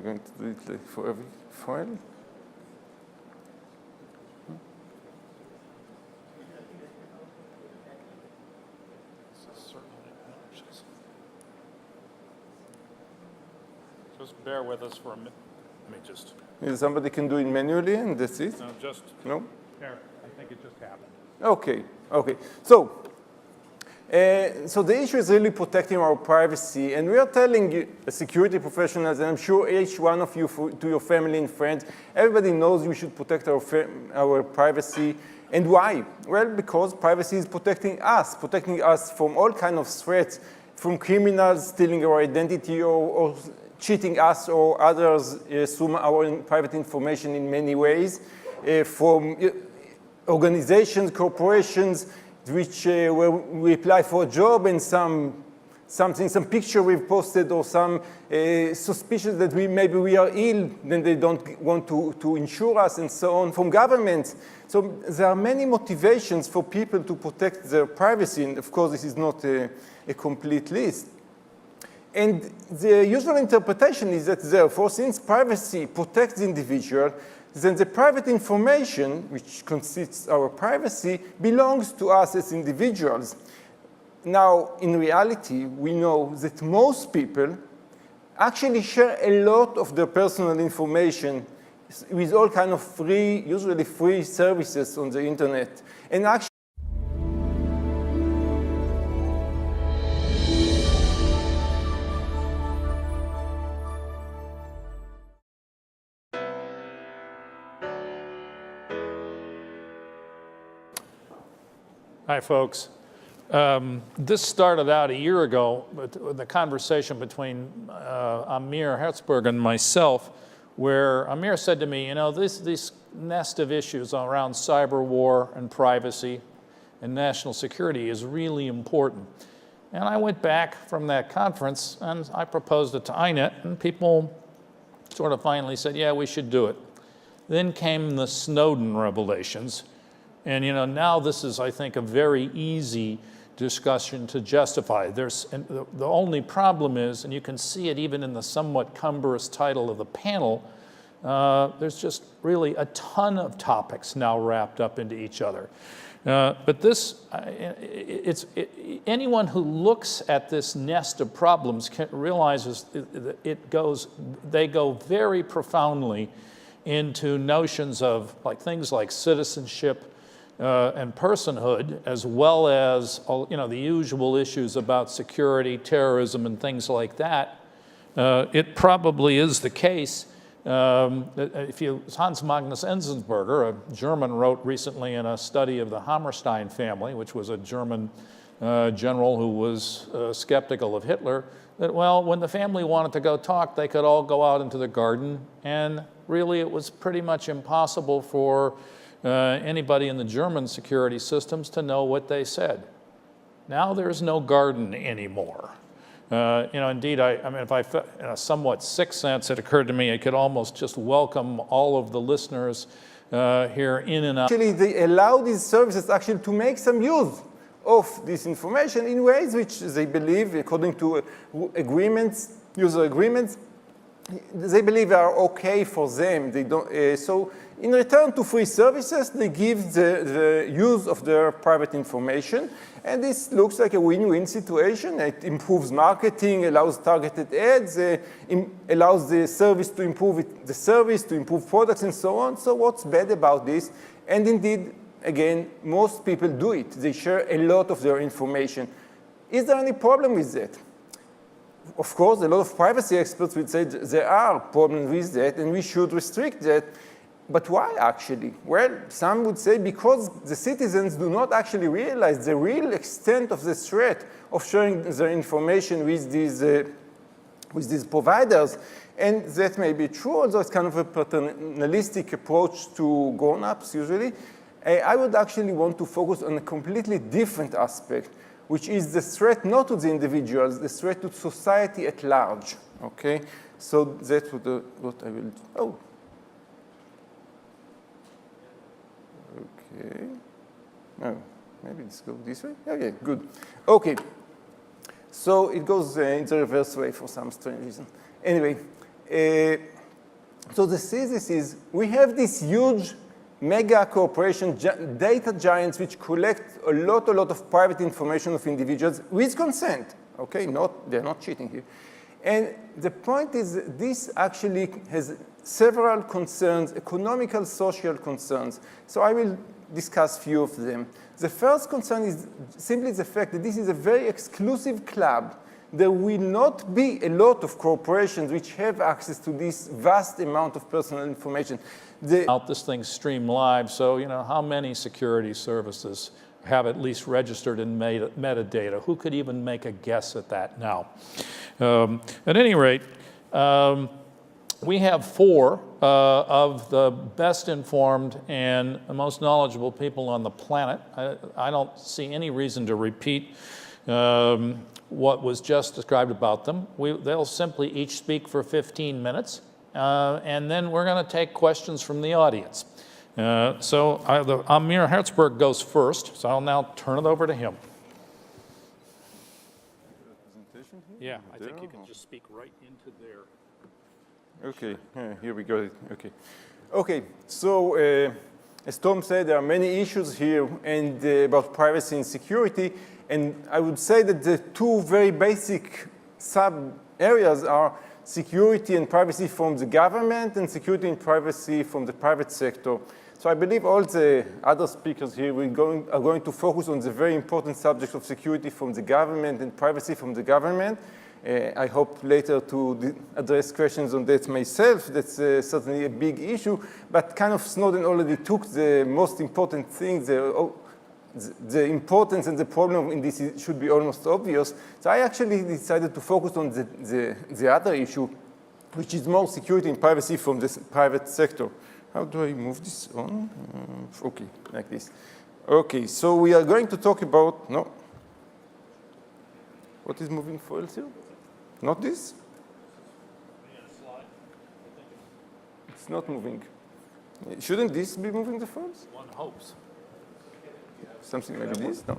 going to do it like for every file. Just bear with us for a minute. Let me just. Somebody can do it manually, and that's it? No, just. No? Here, I think it just happened. Okay, okay. So the issue is really protecting our privacy, and we are telling you, security professionals, and I'm sure each one of you, to your family and friends, everybody knows we should protect our privacy. And why? Well, because privacy is protecting us from all kinds of threats, from criminals stealing our identity or cheating us or others through our private information in many ways, from organizations, corporations, which where we apply for a job and some picture we've posted or some suspicion that maybe we are ill, then they don't want to insure us and so on, from governments. So there are many motivations for people to protect their privacy, and of course this is not a complete list. And the usual interpretation is that therefore, since privacy protects the individual, then the private information, which constitutes our privacy, belongs to us as individuals. Now, in reality, we know that most people actually share a lot of their personal information with all kinds of free, usually free services on the internet. And actually, Hi, folks. This started out a year ago with the conversation between Amir Herzberg and myself, where Amir said to me, you know, this nest of issues around cyber war and privacy and national security is really important. And I went back from that conference and I proposed it to INET, and people sort of finally said, yeah, we should do it. Then came the Snowden revelations. And you know, now this is, I think, a very easy discussion to justify. The only problem is, and you can see it even in the somewhat cumbrous title of the panel, there's just really a ton of topics now wrapped up into each other. But this, anyone who looks at this nest of problems realizes they go very profoundly into notions of things like citizenship, and personhood, as well as the usual issues about security, terrorism, and things like that. It probably is the case. Hans Magnus Enzensberger, a German, wrote recently in a study of the Hammerstein family, which was a German general who was skeptical of Hitler, that, well, when the family wanted to go talk, they could all go out into the garden, and really it was pretty much impossible for anybody in the German security systems to know what they said. Now there's no garden anymore. Indeed, I mean, if I felt in a somewhat sixth sense, it occurred to me I could almost just welcome all of the listeners here in and out. Actually, they allow these services actually to make some use of this information in ways which they believe, according to agreements, user agreements, they believe are okay for them. They don't. So in return to free services, they give the use of their private information, and this looks like a win-win situation. It improves marketing, allows targeted ads, allows the service to improve to improve products, and so on. So what's bad about this? And indeed, again, most people do it. They share a lot of their information. Is there any problem with that? Of course, a lot of privacy experts would say there are problems with that, and we should restrict that. But why, actually? Well, some would say because the citizens do not actually realize the real extent of the threat of sharing their information with these providers. And that may be true, although it's kind of a paternalistic approach to grown-ups, usually. I would actually want to focus on a completely different aspect, which is the threat not to the individuals, the threat to society at large, okay? So that's what I will do. Oh. Okay. No, maybe let's go this way. Okay, good. Okay. So it goes in the reverse way for some strange reason. Anyway, So the thesis is we have this huge mega corporation data giants which collect a lot of private information of individuals with consent. Okay, they're not cheating here. And the point is this actually has several concerns, economical, social concerns. So I will discuss a few of them. The first concern is simply the fact that this is a very exclusive club. There will not be a lot of corporations which have access to this vast amount of personal information. This thing stream live, so how many security services have at least registered in metadata? Who could even make a guess at that now? At any rate, we have 4 of the best informed and most knowledgeable people on the planet. I don't see any reason to repeat what was just described about them. They'll simply each speak for 15 minutes, and then we're going to take questions from the audience. Amir Herzberg goes first, so I'll now turn it over to him. Yeah, I think you can just speak right into there. Okay, here we go. Okay, so as Tom said, there are many issues here and about privacy and security. And I would say that the 2 very basic sub-areas are security and privacy from the government and security and privacy from the private sector. So I believe all the other speakers here are going to focus on the very important subject of security from the government and privacy from the government. I hope later to address questions on that myself. That's certainly a big issue. But kind of Snowden already took the most important thing, the importance and the problem in this should be almost obvious. So I actually decided to focus on the other issue, which is more security and privacy from the private sector. How do I move this on? Okay, like this. Okay, so we are going to talk about, no. What is moving forward here? Not this? It's not moving. Shouldn't this be moving the files? One hopes. Something like this? No.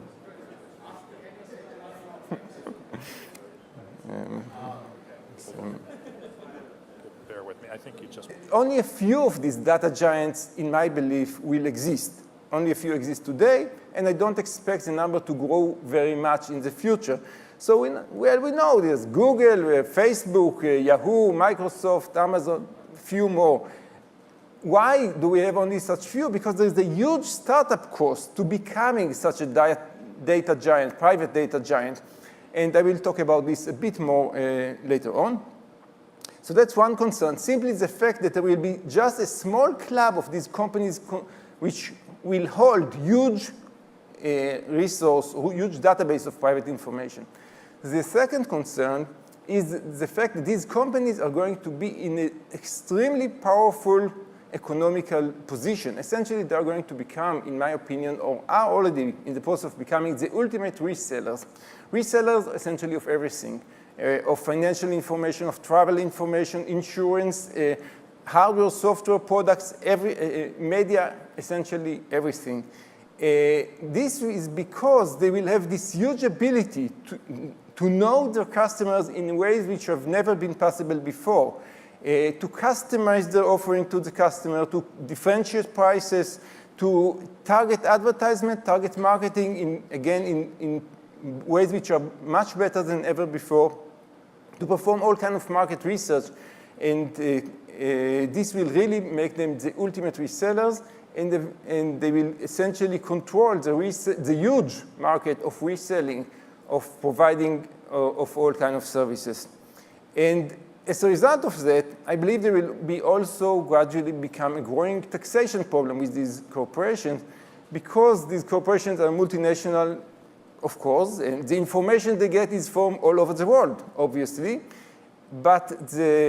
Bear with me. I think you just... Only a few of these data giants, in my belief, will exist. Only a few exist today, and I don't expect the number to grow very much in the future. So we know there's Google, we have Facebook, Yahoo, Microsoft, Amazon, a few more. Why do we have only such few? Because there's a huge startup cost to becoming such a data giant, private data giant. And I will talk about this a bit more later on. So that's one concern, simply the fact that there will be just a small club of these companies which will hold huge resource, huge database of private information. The second concern is the fact that these companies are going to be in an extremely powerful economical position. Essentially, they are going to become, in my opinion, or are already in the process of becoming the ultimate resellers. Resellers, essentially, of everything, of financial information, of travel information, insurance, hardware, software products, media, essentially everything. This is because they will have this huge ability to know their customers in ways which have never been possible before. To customize their offering to the customer, to differentiate prices, to target advertisement, target marketing, in ways which are much better than ever before, to perform all kinds of market research. And this will really make them the ultimate resellers, and they will essentially control the huge market of reselling, of providing of all kinds of services. And as a result of that, I believe there will be also gradually become a growing taxation problem with these corporations, because these corporations are multinational, of course, and the information they get is from all over the world, obviously. But the